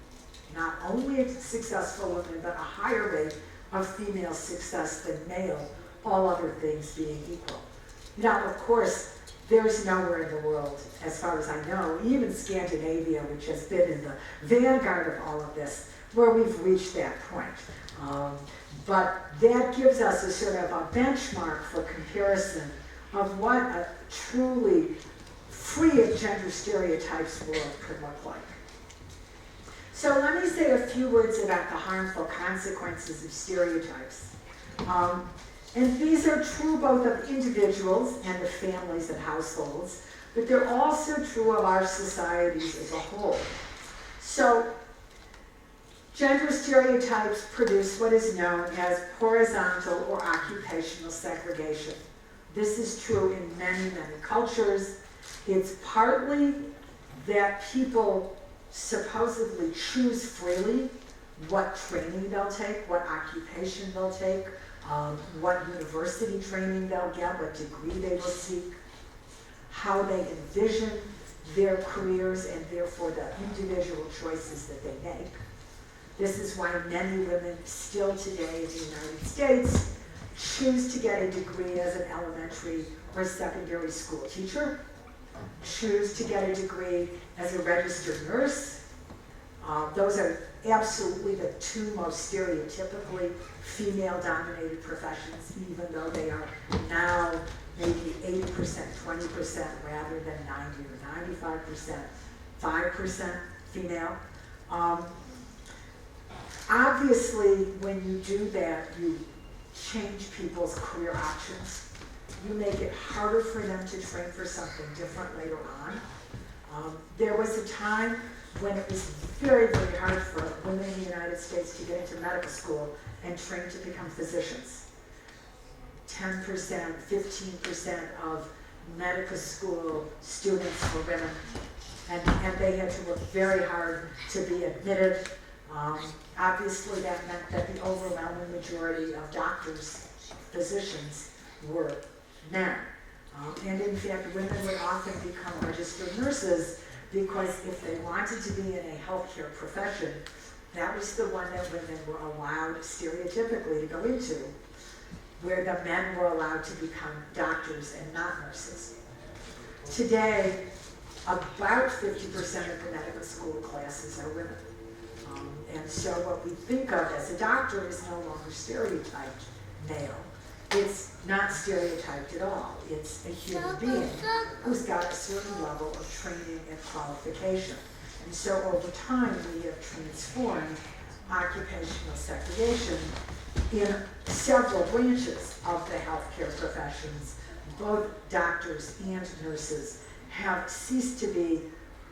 Not only successful women, but a higher rate of female success than male, all other things being equal. Now, of course, there's nowhere in the world, as far as I know, even Scandinavia, which has been in the vanguard of all of this, where we've reached that point. But that gives us a sort of a benchmark for comparison of what a truly free of gender stereotypes world could look like. So let me say a few words about the harmful consequences of stereotypes. And these are true both of individuals and of families and households, but they're also true of our societies as a whole. So gender stereotypes produce what is known as horizontal or occupational segregation. This is true in many, many cultures. It's partly that people supposedly choose freely what training they'll take, what occupation they'll take, what university training they'll get, what degree they will seek, how they envision their careers, and therefore the individual choices that they make. This is why many women still today in the United States choose to get a degree as an elementary or secondary school teacher, choose to get a degree as a registered nurse. Those are absolutely the two most stereotypically female-dominated professions, even though they are now maybe 80%, 20% rather than 90 or 95%, 5% female. Obviously, when you do that, you change people's career options. You make it harder for them to train for something different later on. There was a time when it was very, very hard for women in the United States to get into medical school and train to become physicians. 10%, 15% of medical school students were women, and they had to work very hard to be admitted. Obviously, that meant that the overwhelming majority of doctors, physicians, were men. And in fact, women would often become registered nurses because if they wanted to be in a healthcare profession, that was the one that women were allowed stereotypically to go into, where the men were allowed to become doctors and not nurses. Today, about 50% of the medical school classes are women. And so what we think of as a doctor is no longer stereotyped male. It's not stereotyped at all. It's a human being who's got a certain level of training and qualification. And so over time, we have transformed occupational segregation in several branches of the healthcare professions. Both doctors and nurses have ceased to be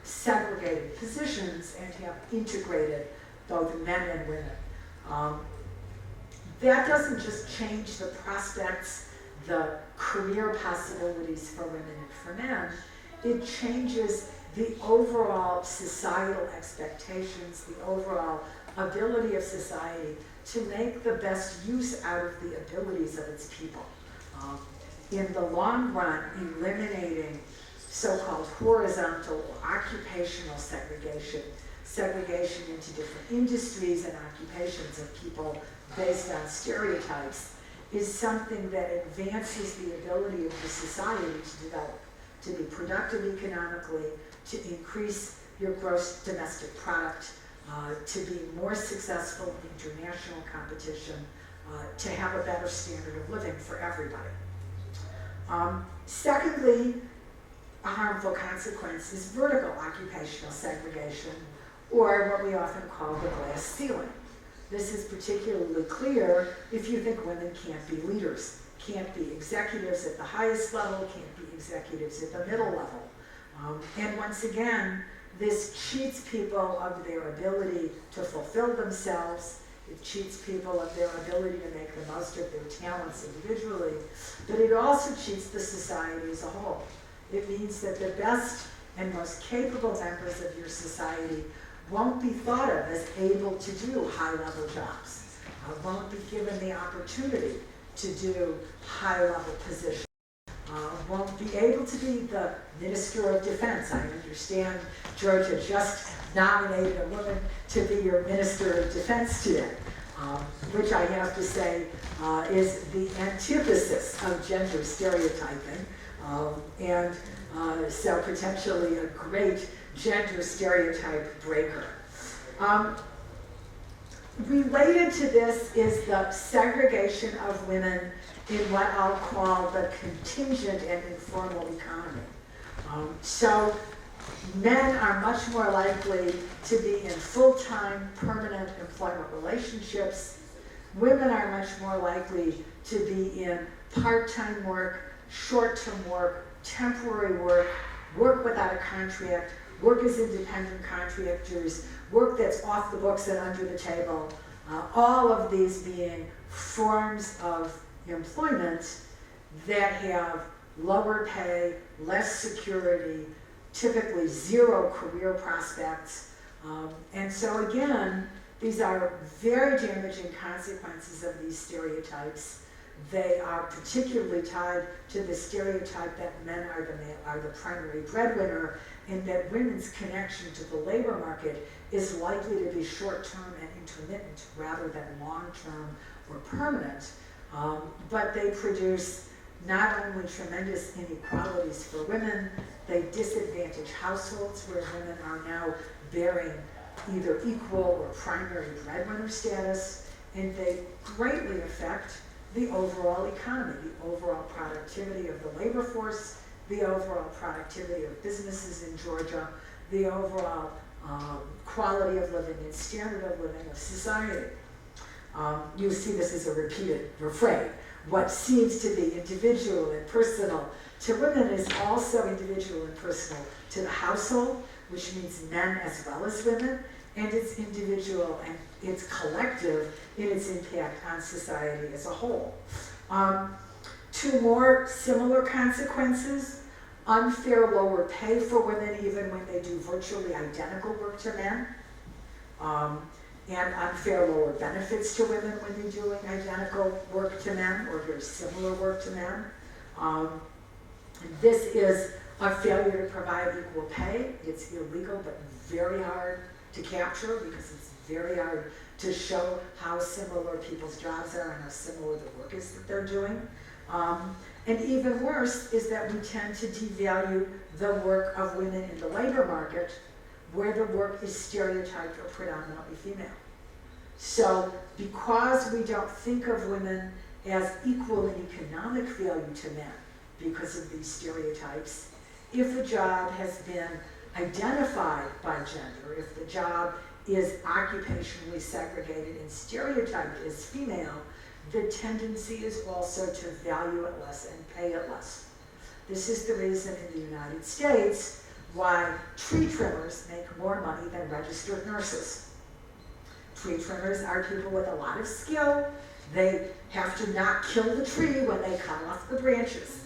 segregated positions and have integrated both men and women. That doesn't just change the prospects, the career possibilities for women and for men. It changes the overall societal expectations, the overall ability of society to make the best use out of the abilities of its people. In the long run, eliminating so-called horizontal or occupational segregation, segregation into different industries and occupations of people based on stereotypes, is something that advances the ability of the society to develop, to be productive economically, to increase your gross domestic product, to be more successful in international competition, to have a better standard of living for everybody. Secondly, a harmful consequence is vertical occupational segregation, or what we often call the glass ceiling. This is particularly clear if you think women can't be leaders, can't be executives at the highest level, can't be executives at the middle level. And once again, this cheats people of their ability to fulfill themselves. It cheats people of their ability to make the most of their talents individually, but it also cheats the society as a whole. It means that the best and most capable members of your society won't be thought of as able to do high-level jobs, won't be given the opportunity to do high-level positions, won't be able to be the Minister of Defense. I understand Georgia just nominated a woman to be your Minister of Defense today, which I have to say is the antithesis of gender stereotyping, and so potentially a great gender stereotype breaker. Related to this is the segregation of women in what I'll call the contingent and informal economy. So men are much more likely to be in full-time, permanent employment relationships. Women are much more likely to be in part-time work, short-term work, temporary work, work without a contract, work as independent contractors, work that's off the books and under the table, all of these being forms of employment that have lower pay, less security, typically zero career prospects. And so again, these are very damaging consequences of these stereotypes. They are particularly tied to the stereotype that men are the primary breadwinner, and that women's connection to the labor market is likely to be short-term and intermittent rather than long-term or permanent. But they produce not only tremendous inequalities for women, they disadvantage households where women are now bearing either equal or primary breadwinner status, and they greatly affect the overall economy, the overall productivity of the labor force, the overall productivity of businesses in Georgia, the overall quality of living and standard of living of society. You see this as a repeated refrain. What seems to be individual and personal to women is also individual and personal to the household, which means men as well as women, and it's individual and it's collective in its impact on society as a whole. Two more similar consequences: unfair lower pay for women even when they do virtually identical work to men, and unfair lower benefits to women when they're doing identical work to men or very similar work to men. This is a failure to provide equal pay. It's illegal but very hard to capture because it's very hard to show how similar people's jobs are and how similar the work is that they're doing. And even worse is that we tend to devalue the work of women in the labor market where the work is stereotyped or predominantly female. So because we don't think of women as equal in economic value to men because of these stereotypes, if a job has been identified by gender, if the job is occupationally segregated and stereotyped as female, the tendency is also to value it less and pay it less. This is the reason in the United States why tree trimmers make more money than registered nurses. Tree trimmers are people with a lot of skill. They have to not kill the tree when they cut off the branches.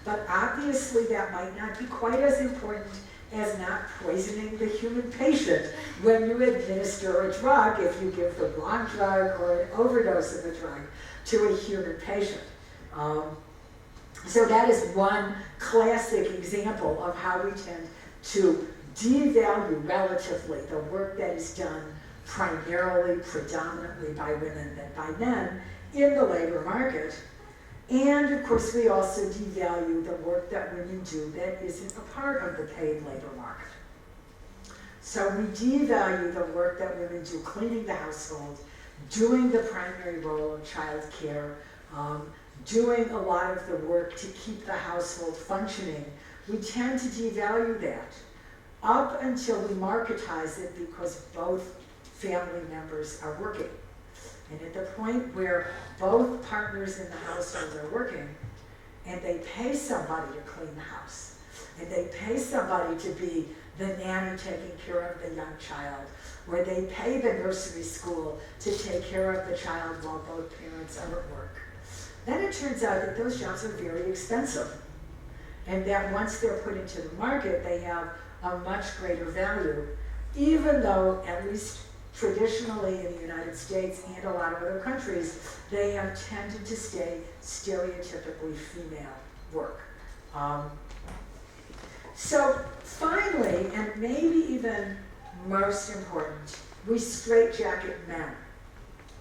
But obviously that might not be quite as important as not poisoning the human patient when you administer a drug, if you give the wrong drug or an overdose of a drug to a human patient. So that is one classic example of how we tend to devalue relatively the work that is done primarily, predominantly by women than by men in the labor market. And of course, we also devalue the work that women do that isn't a part of the paid labor market. So we devalue the work that women do cleaning the household, doing the primary role of child care, doing a lot of the work to keep the household functioning. We tend to devalue that up until we marketize it because both family members are working. And at the point where both partners in the household are working, and they pay somebody to clean the house, and they pay somebody to be the nanny taking care of the young child, or they pay the nursery school to take care of the child while both parents are at work, then it turns out that those jobs are very expensive. And that once they're put into the market, they have a much greater value, even though, at least traditionally in the United States and a lot of other countries, they have tended to stay stereotypically female work. So finally, and maybe even most important, we straitjacket men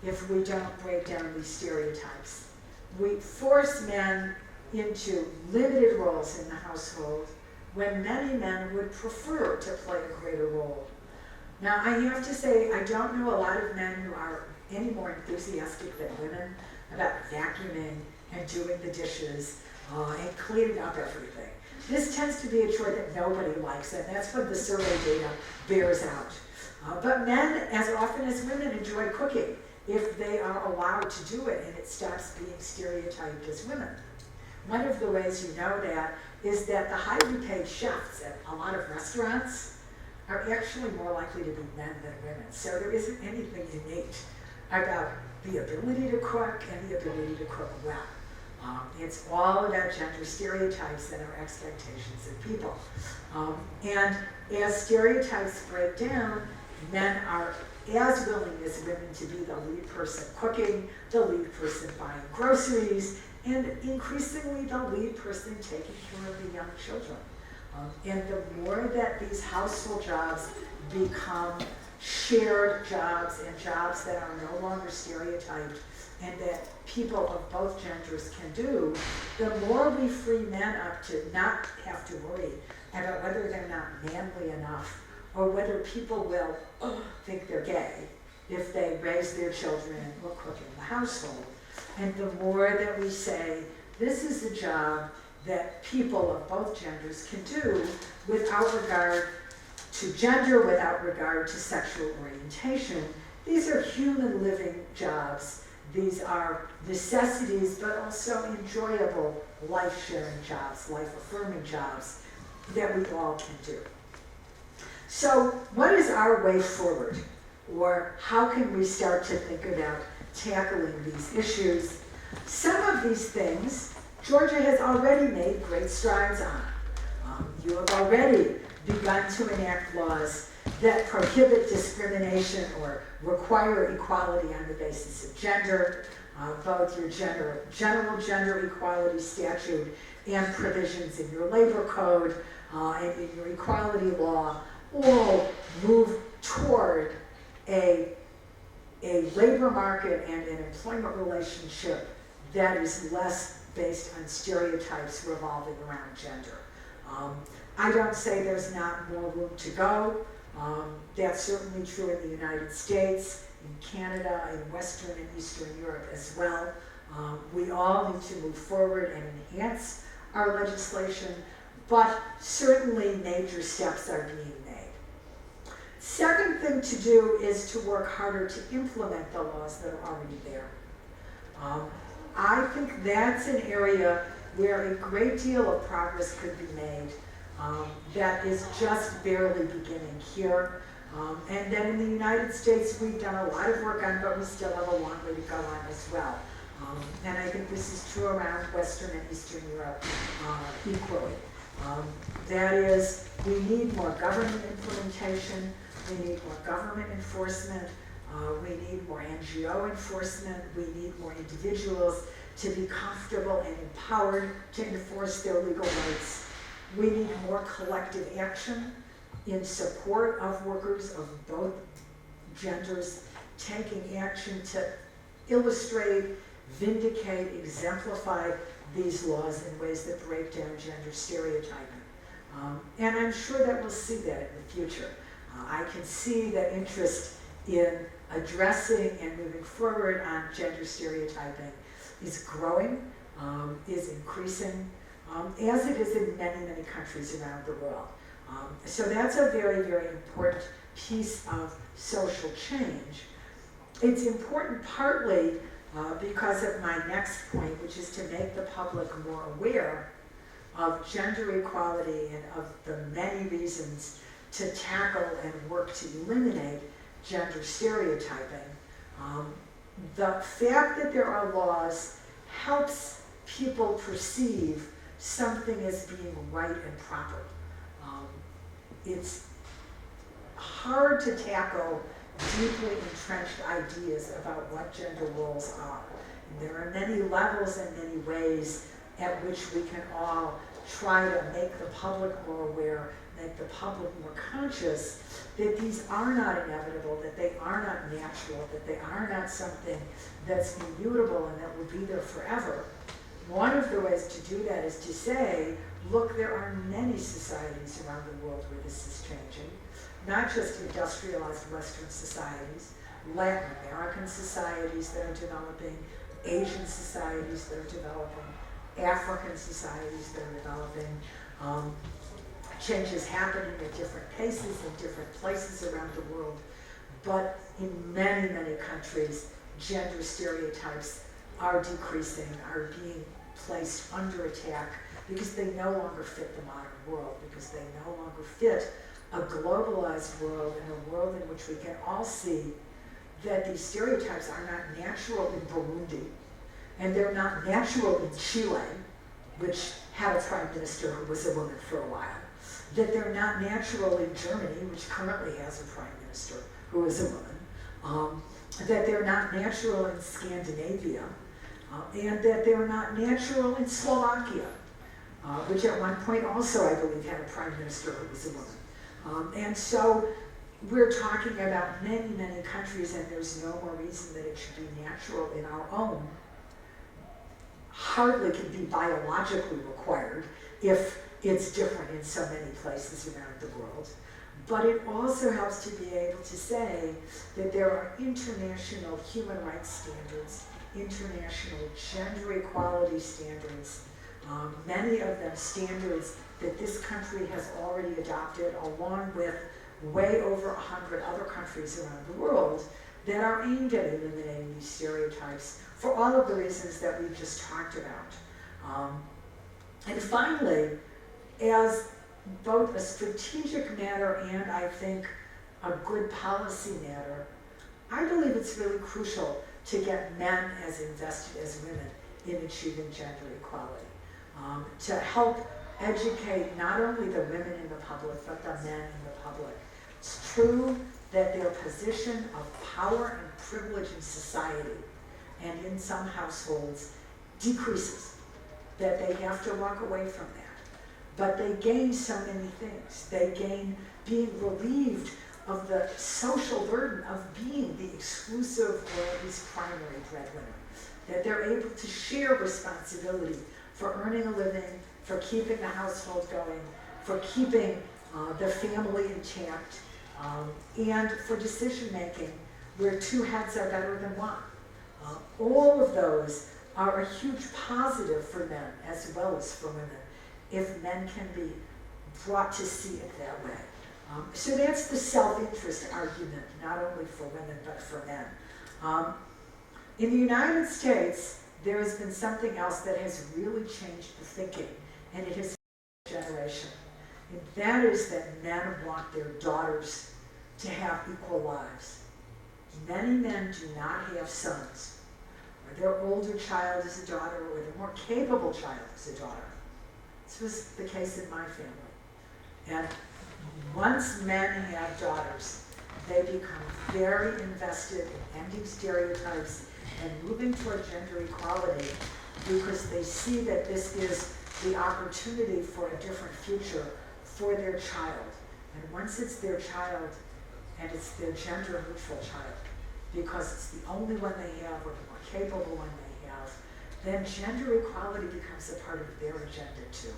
if we don't break down these stereotypes. We force men into limited roles in the household when many men would prefer to play a greater role. Now, I have to say, I don't know a lot of men who are any more enthusiastic than women about vacuuming and doing the dishes and cleaning up everything. This tends to be a chore that nobody likes, and that's what the survey data bears out. But men, as often as women, enjoy cooking if they are allowed to do it and it stops being stereotyped as women. One of the ways you know that is that the highly paid chefs at a lot of restaurants are actually more likely to be men than women. So there isn't anything innate about the ability to cook and the ability to cook well. It's all about gender stereotypes and our expectations of people. And as stereotypes break down, men are as willing as women to be the lead person cooking, the lead person buying groceries, and increasingly the lead person taking care of the young children. And the more that these household jobs become shared jobs and jobs that are no longer stereotyped and that people of both genders can do, the more we free men up to not have to worry about whether they're not manly enough or whether people will think they're gay if they raise their children or cook in the household. And the more that we say, this is a job that people of both genders can do without regard to gender, without regard to sexual orientation, These are human living jobs. These are necessities, but also enjoyable life-sharing jobs, life-affirming jobs that we all can do. So what is our way forward? Or how can we start to think about tackling these issues? Some of these things, Georgia has already made great strides on. You have already begun to enact laws that prohibit discrimination or require equality on the basis of gender. Both your general gender equality statute and provisions in your labor code and in your equality law all move toward a labor market and an employment relationship that is less based on stereotypes revolving around gender. I don't say there's not more room to go. That's certainly true in the United States, in Canada, in Western and Eastern Europe as well. We all need to move forward and enhance our legislation, but certainly major steps are being made. Second thing to do is to work harder to implement the laws that are already there. I think that's an area where a great deal of progress could be made that is just barely beginning here. And then in the United States, we've done a lot of work on, but we still have a long way to go on as well. And I think this is true around Western and Eastern Europe equally. That is, we need more government implementation, we need more government enforcement, we need more NGO enforcement, we need more individuals to be comfortable and empowered to enforce their legal rights. We need more collective action in support of workers of both genders, taking action to illustrate, vindicate, exemplify these laws in ways that break down gender stereotyping. And I'm sure that we'll see that in the future. I can see that interest in addressing and moving forward on gender stereotyping is growing, is increasing, as it is in many, many countries around the world. So that's a very, very important piece of social change. It's important partly because of my next point, which is to make the public more aware of gender equality and of the many reasons to tackle and work to eliminate gender stereotyping. The fact that there are laws helps people perceive something as being right and proper. It's hard to tackle deeply entrenched ideas about what gender roles are. And there are many levels and many ways at which we can all try to make the public more aware, make the public more conscious that these are not inevitable, that they are not natural, that they are not something that's immutable and that will be there forever. One of the ways to do that is to say, look, there are many societies around the world where this is changing, not just industrialized Western societies, Latin American societies that are developing, Asian societies that are developing, African societies that are developing, changes happening at different paces in different places around the world. But in many, many countries, gender stereotypes are decreasing, are being placed under attack because they no longer fit the modern world, because they no longer fit a globalized world and a world in which we can all see that these stereotypes are not natural in Burundi, and they're not natural in Chile, which had a prime minister who was a woman for a while, that they're not natural in Germany, which currently has a prime minister who is a woman, that they're not natural in Scandinavia, and that they're not natural in Slovakia, which at one point also, I believe, had a prime minister who was a woman. And so we're talking about many, many countries, and there's no more reason that it should be natural in our own. Hardly can be biologically required if it's different in so many places around the world. But it also helps to be able to say that there are international human rights standards, international gender equality standards, many of them standards that this country has already adopted, along with way over 100 other countries around the world, that are aimed at eliminating these stereotypes for all of the reasons that we've just talked about. And finally, as both a strategic matter and I think a good policy matter, I believe it's really crucial to get men as invested as women in achieving gender equality, to help educate not only the women in the public, but the men in the public. It's true that their position of power and privilege in society and in some households decreases, that they have to walk away from that. But they gain so many things. They gain being relieved of the social burden of being the exclusive or at least primary breadwinner, that they're able to share responsibility for earning a living, for keeping the household going, for keeping the family intact, and for decision making where two heads are better than one. All of those are a huge positive for men as well as for women if men can be brought to see it that way. So that's the self-interest argument, not only for women but for men. In the United States, there has been something else that has really changed the thinking, and it has been a generation. And that is that men want their daughters to have equal lives. Many men do not have sons, or their older child is a daughter, or their more capable child is a daughter. This was the case in my family. And once men have daughters, they become very invested in ending stereotypes and moving toward gender equality because they see that this is the opportunity for a different future for their child. And once it's their child, and it's their gender-neutral child, because it's the only one they have or the more capable one they have, then gender equality becomes a part of their agenda too.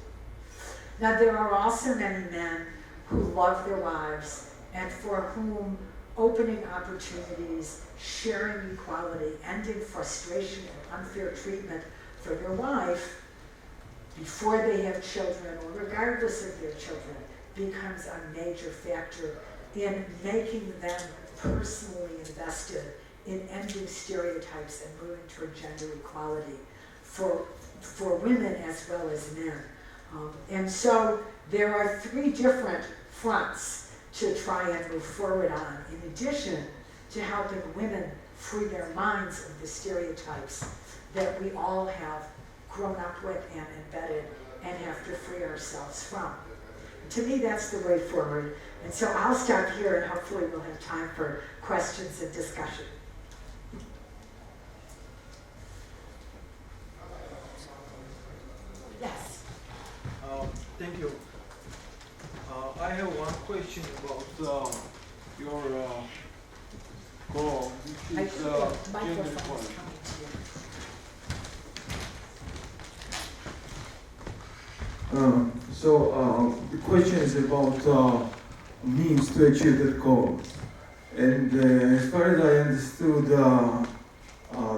Now there are also many men who love their wives and for whom opening opportunities, sharing equality, ending frustration and unfair treatment for their wife before they have children or regardless of their children becomes a major factor in making them personally invested in ending stereotypes and moving toward gender equality for women as well as men. And so there are three different fronts to try and move forward on, in addition to helping women free their minds of the stereotypes that we all have grown up with and embedded and have to free ourselves from. To me, that's the way forward. And so I'll stop here and hopefully we'll have time for questions and discussion. Yes. Thank you. I have one question about your goal, which is gender equality. The question is about means to achieve that goal. And as far as I understood,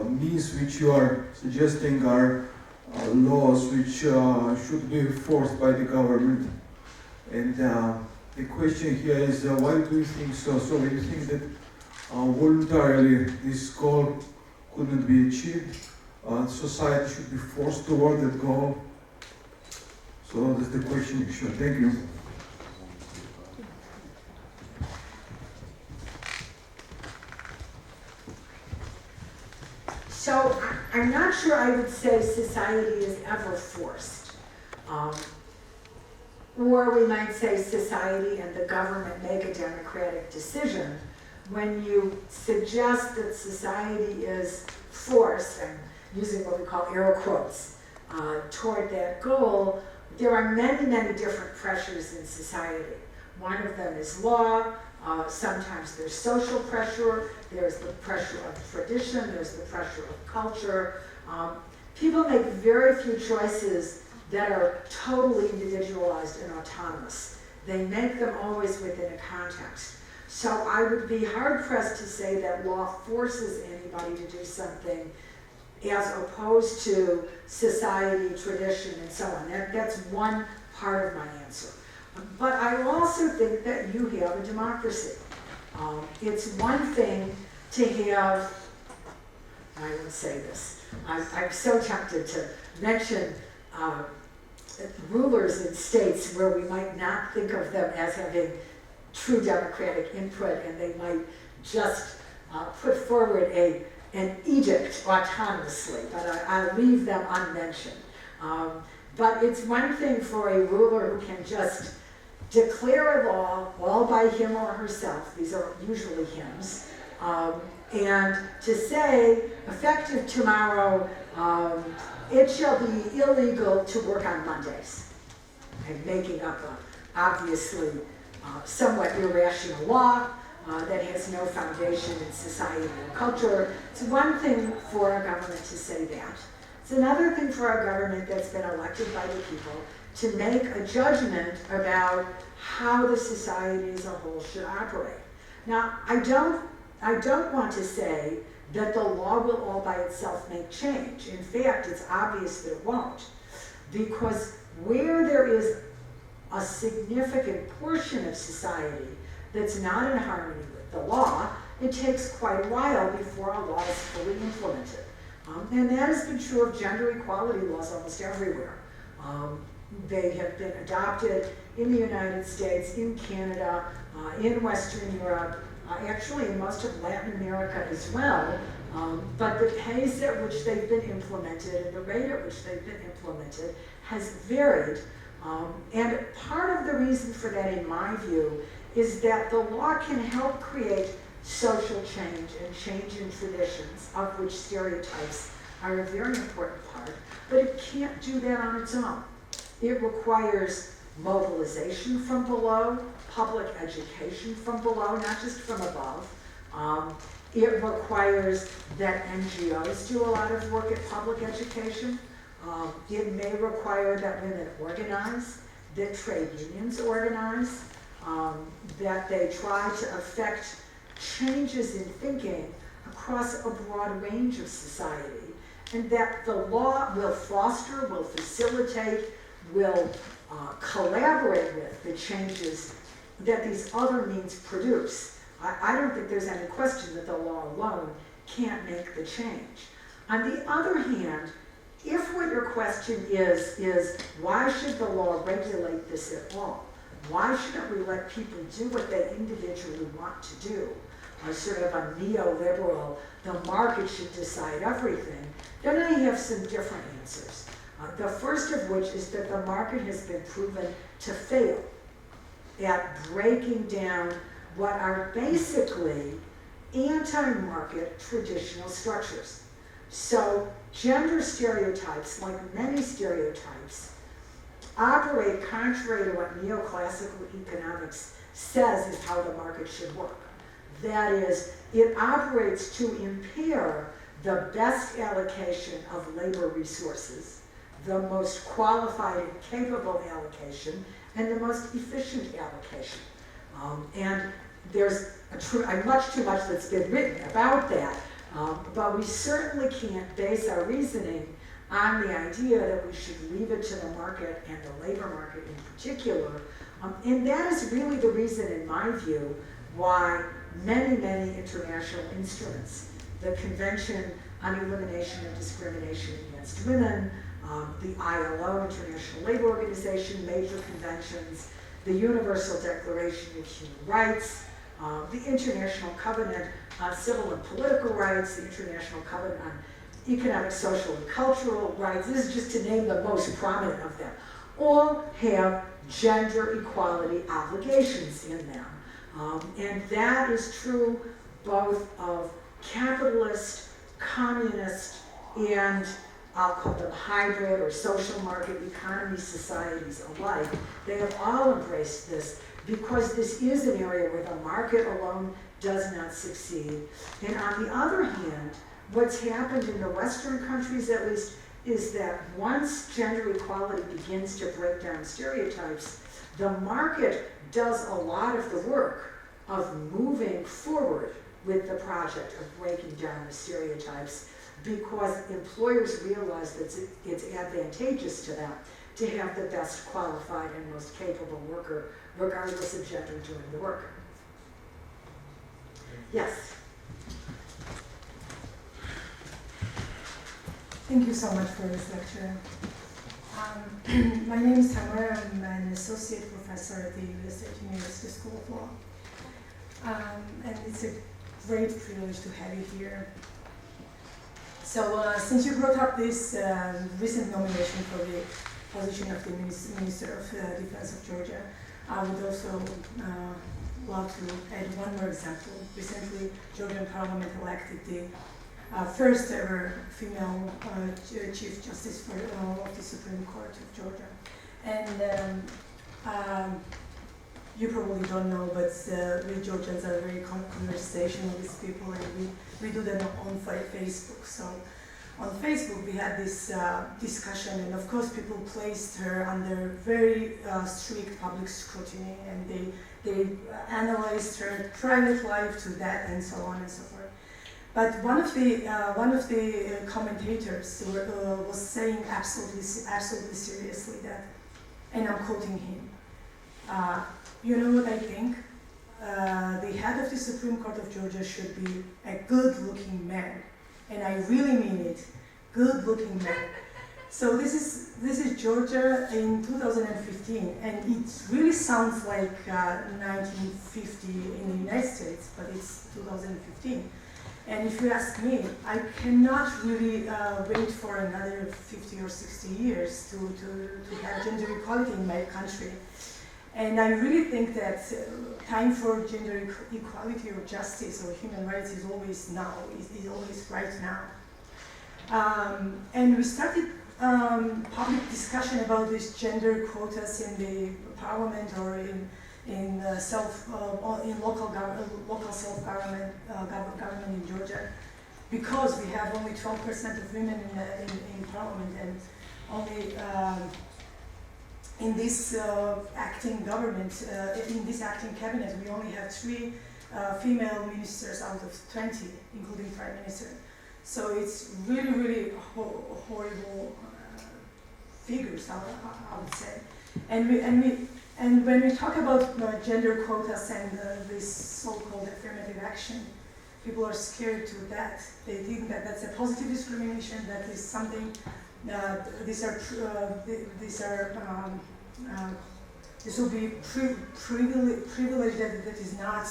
means which you are suggesting are laws which should be enforced by the government. And the question here is, why do you think so? So you think that voluntarily this goal couldn't be achieved? Society should be forced toward that goal? So that's the question. Sure. Thank you. So I'm not sure I would say society is ever forced. Or we might say society and the government make a democratic decision. When you suggest that society is forced, I'm using what we call air quotes, toward that goal, there are many, many different pressures in society. One of them is law. Sometimes there's social pressure. There's the pressure of tradition. There's the pressure of culture. People make very few choices that are totally individualized and autonomous. They make them always within a context. So I would be hard-pressed to say that law forces anybody to do something as opposed to society, tradition, and so on. That's one part of my answer. But I also think that you have a democracy. It's one thing to have, I will say this, I'm so tempted to mention rulers in states where we might not think of them as having true democratic input, and they might just put forward an edict autonomously, but I'll leave them unmentioned. But it's one thing for a ruler who can just declare a law all by him or herself, these are usually hymns, and to say, effective tomorrow, it shall be illegal to work on Mondays. And making up a, obviously, somewhat irrational law that has no foundation in society or culture. It's one thing for a government to say that. It's another thing for a government that's been elected by the people to make a judgment about how the society as a whole should operate. Now, I don't want to say that the law will all by itself make change. In fact, it's obvious that it won't, because where there is a significant portion of society that's not in harmony with the law, it takes quite a while before a law is fully implemented. And that has been true of gender equality laws almost everywhere. They have been adopted in the United States, in Canada, in Western Europe, actually in most of Latin America as well. But the pace at which they've been implemented and the rate at which they've been implemented has varied. And part of the reason for that, in my view, is that the law can help create social change and change in traditions, of which stereotypes are a very important part, but it can't do that on its own. It requires mobilization from below, public education from below, not just from above. It requires that NGOs do a lot of work at public education. It may require that women organize, that trade unions organize, that they try to affect changes in thinking across a broad range of society, and that the law will foster, will facilitate, will collaborate with the changes that these other means produce. I don't think there's any question that the law alone can't make the change. On the other hand, if what your question is why should the law regulate this at all? Why shouldn't we let people do what they individually want to do? Sort of a neoliberal, the market should decide everything, then I have some different answers. The first of which is that the market has been proven to fail at breaking down what are basically anti-market traditional structures. So gender stereotypes, like many stereotypes, operate contrary to what neoclassical economics says is how the market should work. That is, it operates to impair the best allocation of labor resources, the most qualified and capable allocation, and the most efficient allocation. And there's much too much that's been written about that, but we certainly can't base our reasoning on the idea that we should leave it to the market, and the labor market in particular. And that is really the reason, in my view, why many, many international instruments, the Convention on Elimination of Discrimination Against Women, the ILO, International Labor Organization, major conventions, the Universal Declaration of Human Rights, the International Covenant on Civil and Political Rights, the International Covenant on Economic, Social, and Cultural Rights, this is just to name the most prominent of them, all have gender equality obligations in them. And that is true both of capitalist, communist, and I'll call them hybrid or social market economy societies alike. They have all embraced this because this is an area where the market alone does not succeed. And on the other hand, what's happened in the Western countries at least is that once gender equality begins to break down stereotypes, the market does a lot of the work of moving forward with the project of breaking down the stereotypes, because employers realize that it's advantageous to them to have the best qualified and most capable worker, regardless of gender, doing the work. Yes? Thank you so much for this lecture. My name is Tamara. I'm an associate professor at the University School of Law. And it's a great privilege to have you here. So since you brought up this recent nomination for the position of the Minister of Defense of Georgia, I would also love to add one more example. Recently, Georgian Parliament elected the first ever female Chief Justice of the Supreme Court of Georgia. And you probably don't know, but we Georgians are very conversationalist people, and we do that on Facebook. So on Facebook we had this discussion, and of course people placed her under very strict public scrutiny, and they analyzed her private life to that, and so on and so forth. But one of the commentators was saying absolutely seriously that, and I'm quoting him, you know what I think? The head of the Supreme Court of Georgia should be a good-looking man, and I really mean it, good-looking man. So this is Georgia in 2015, and it really sounds like 1950 in the United States, but it's 2015. And if you ask me, I cannot really wait for another 50 or 60 years to have gender equality in my country. And I really think that time for gender equality or justice or human rights is always now, is always right now. And we started public discussion about these gender quotas in the parliament or in local self-government government in Georgia, because we have only 12% of women in parliament, and only in this acting government, in this acting cabinet, we only have 3 female ministers out of 20, including prime minister. So it's really, really horrible figures, I would say. And when we talk about gender quotas and this so-called affirmative action, people are scared to that. They think that that's a positive discrimination, that is something, this will be privilege that is not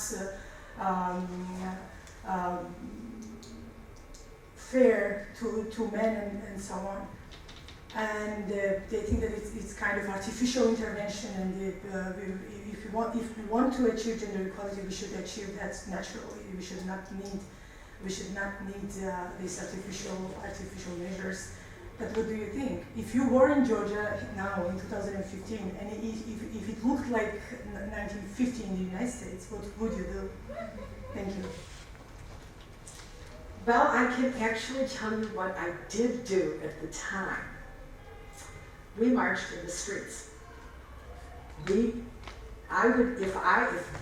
fair to men and so on. And they think that it's kind of artificial intervention, and if we want to achieve gender equality, we should achieve that naturally. We should not need these artificial measures. But what do you think? If you were in Georgia now in 2015, and if it looked like 1950 in the United States, what would you do? Thank you. Well, I can actually tell you what I did do at the time. We marched in the streets. If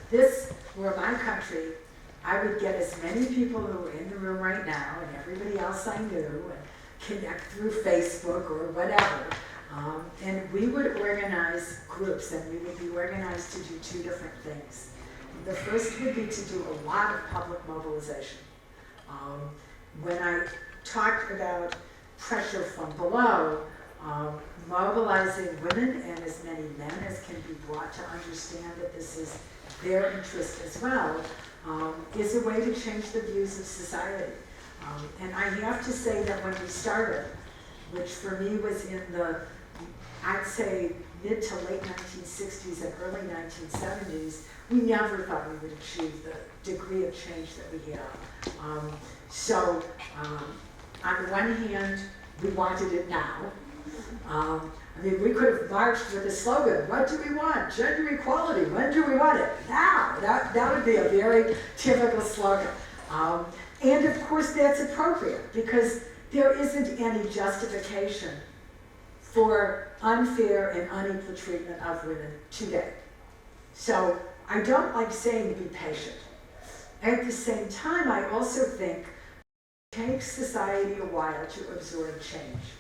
this were my country, I would get as many people who are in the room right now and everybody else I knew and connect through Facebook or whatever. And we would organize groups, and we would be organized to do 2 different things. The first would be to do a lot of public mobilization. When I talked about pressure from below, mobilizing women and as many men as can be brought to understand that this is their interest as well, is a way to change the views of society. And I have to say that when we started, which for me was in the, I'd say, mid to late 1960s and early 1970s, we never thought we would achieve the degree of change that we have. So on the one hand, we wanted it now. I mean, we could have marched with a slogan, what do we want? Gender equality, when do we want it? Now. That would be a very typical slogan. And of course that's appropriate, because there isn't any justification for unfair and unequal treatment of women today. So I don't like saying be patient. At the same time, I also think it takes society a while to absorb change.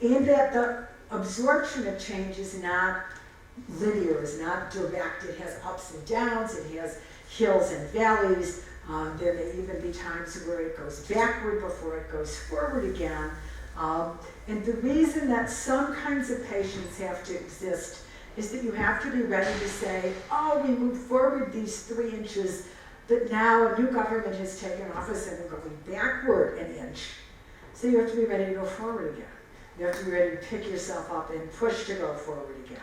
And that the absorption of change is not linear, is not direct. It has ups and downs, it has hills and valleys. There may even be times where it goes backward before it goes forward again. And the reason that some kinds of patients have to exist is that you have to be ready to say, oh, we moved forward these 3 inches, but now a new government has taken office and we're going backward an inch. So you have to be ready to go forward again. You have to be ready to pick yourself up and push to go forward again.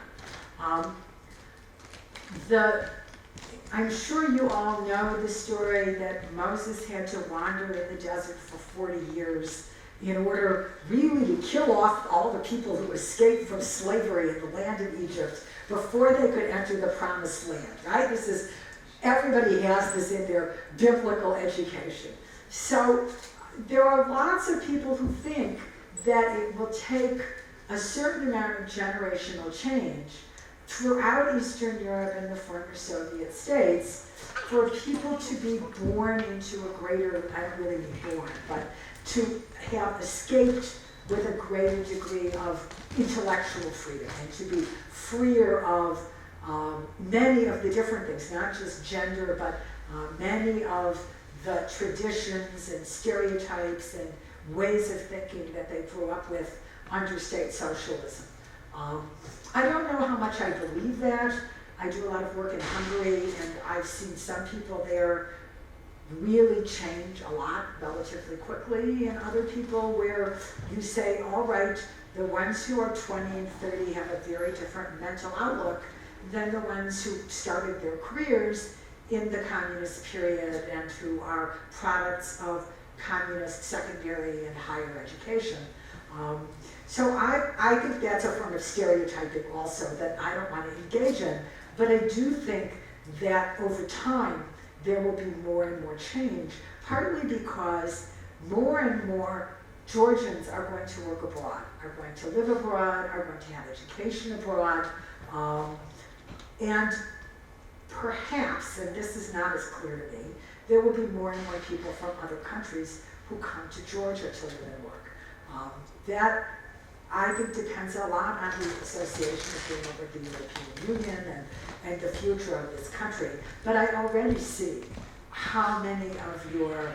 I'm sure you all know the story that Moses had to wander in the desert for 40 years in order really to kill off all the people who escaped from slavery in the land of Egypt before they could enter the promised land, right? Everybody has this in their biblical education. So there are lots of people who think that it will take a certain amount of generational change throughout Eastern Europe and the former Soviet states for people to be born into a greater, I don't really mean born, but to have escaped with a greater degree of intellectual freedom and to be freer of many of the different things, not just gender, but many of the traditions and stereotypes and ways of thinking that they grew up with under state socialism. I don't know how much I believe that. I do a lot of work in Hungary, and I've seen some people there really change a lot relatively quickly, and other people where you say, all right, the ones who are 20 and 30 have a very different mental outlook than the ones who started their careers in the communist period and who are products of communist secondary and higher education. So I think that's a form of stereotyping also that I don't want to engage in, but I do think that over time there will be more and more change, partly because more and more Georgians are going to work abroad, are going to live abroad, are going to have education abroad, and perhaps, and this is not as clear to me, there will be more and more people from other countries who come to Georgia to live and work. That, I think, depends a lot on the association of being with the European Union and the future of this country. But I already see how many of your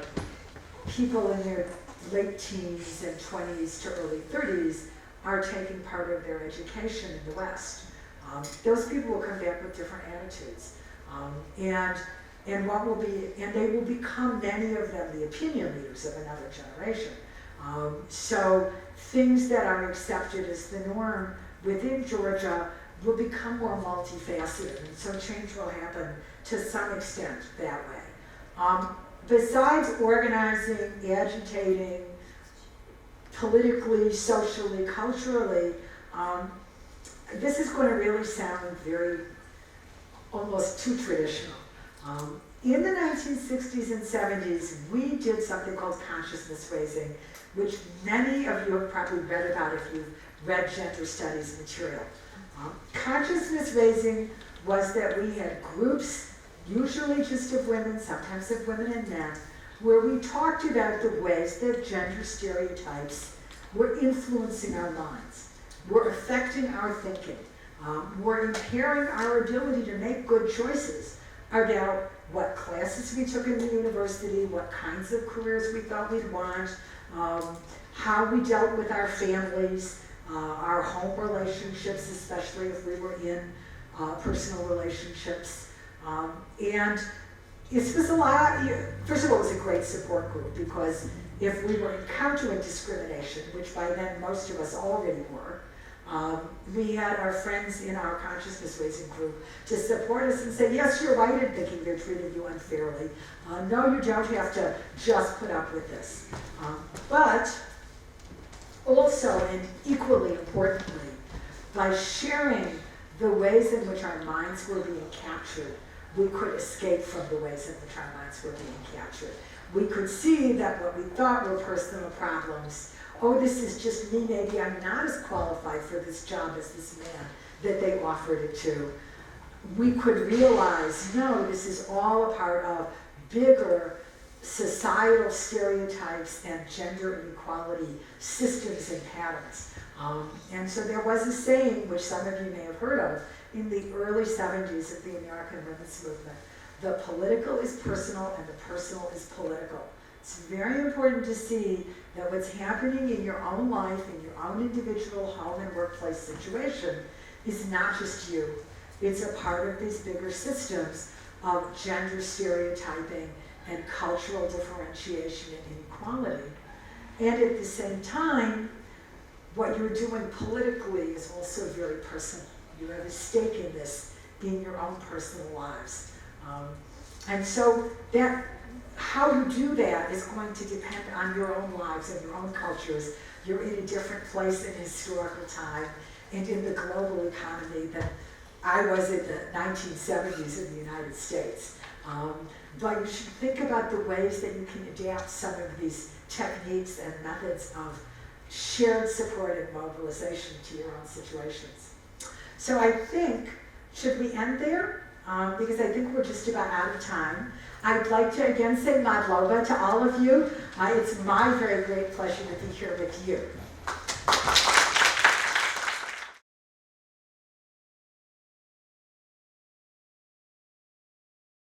people in their late teens and 20s to early 30s are taking part of their education in the West. Those people will come back with different attitudes. And what will be, and they will become, many of them, the opinion leaders of another generation. So things that are accepted as the norm within Georgia will become more multifaceted, and so change will happen to some extent that way. Besides organizing, agitating, politically, socially, culturally, this is going to really sound very, almost too traditional. In the 1960s and 70s, we did something called consciousness raising, which many of you have probably read about if you've read gender studies material. Consciousness raising was that we had groups, usually just of women, sometimes of women and men, where we talked about the ways that gender stereotypes were influencing our minds, were affecting our thinking, were impairing our ability to make good choices about what classes we took in the university, what kinds of careers we thought we'd want, how we dealt with our families, our home relationships, especially if we were in personal relationships. And this was a lot, first of all, it was a great support group, because if we were encountering discrimination, which by then most of us already were, we had our friends in our consciousness raising group to support us and say, yes, you're right in thinking they're treating you unfairly. No, you don't have to just put up with this. But also, and equally importantly, by sharing the ways in which our minds were being captured, we could escape from the ways in which our minds were being captured. We could see that what we thought were personal problems, oh, this is just me, maybe I'm not as qualified for this job as this man that they offered it to. We could realize, no, this is all a part of bigger societal stereotypes and gender inequality systems and patterns. And so there was a saying, which some of you may have heard of, in the early 70s of the American women's movement: the political is personal and the personal is political. It's very important to see that what's happening in your own life, in your own individual home and workplace situation, is not just you. It's a part of these bigger systems of gender stereotyping and cultural differentiation and inequality. And at the same time, what you're doing politically is also very personal. You have a stake in this in your own personal lives. And so that how you do that is going to depend on your own lives and your own cultures. You're in a different place in historical time and in the global economy than I was in the 1970s in the United States. But you should think about the ways that you can adapt some of these techniques and methods of shared support and mobilization to your own situations. So I think, should we end there? Because I think we're just about out of time. I'd like to again say madlova to all of you. It's my very great pleasure to be here with you.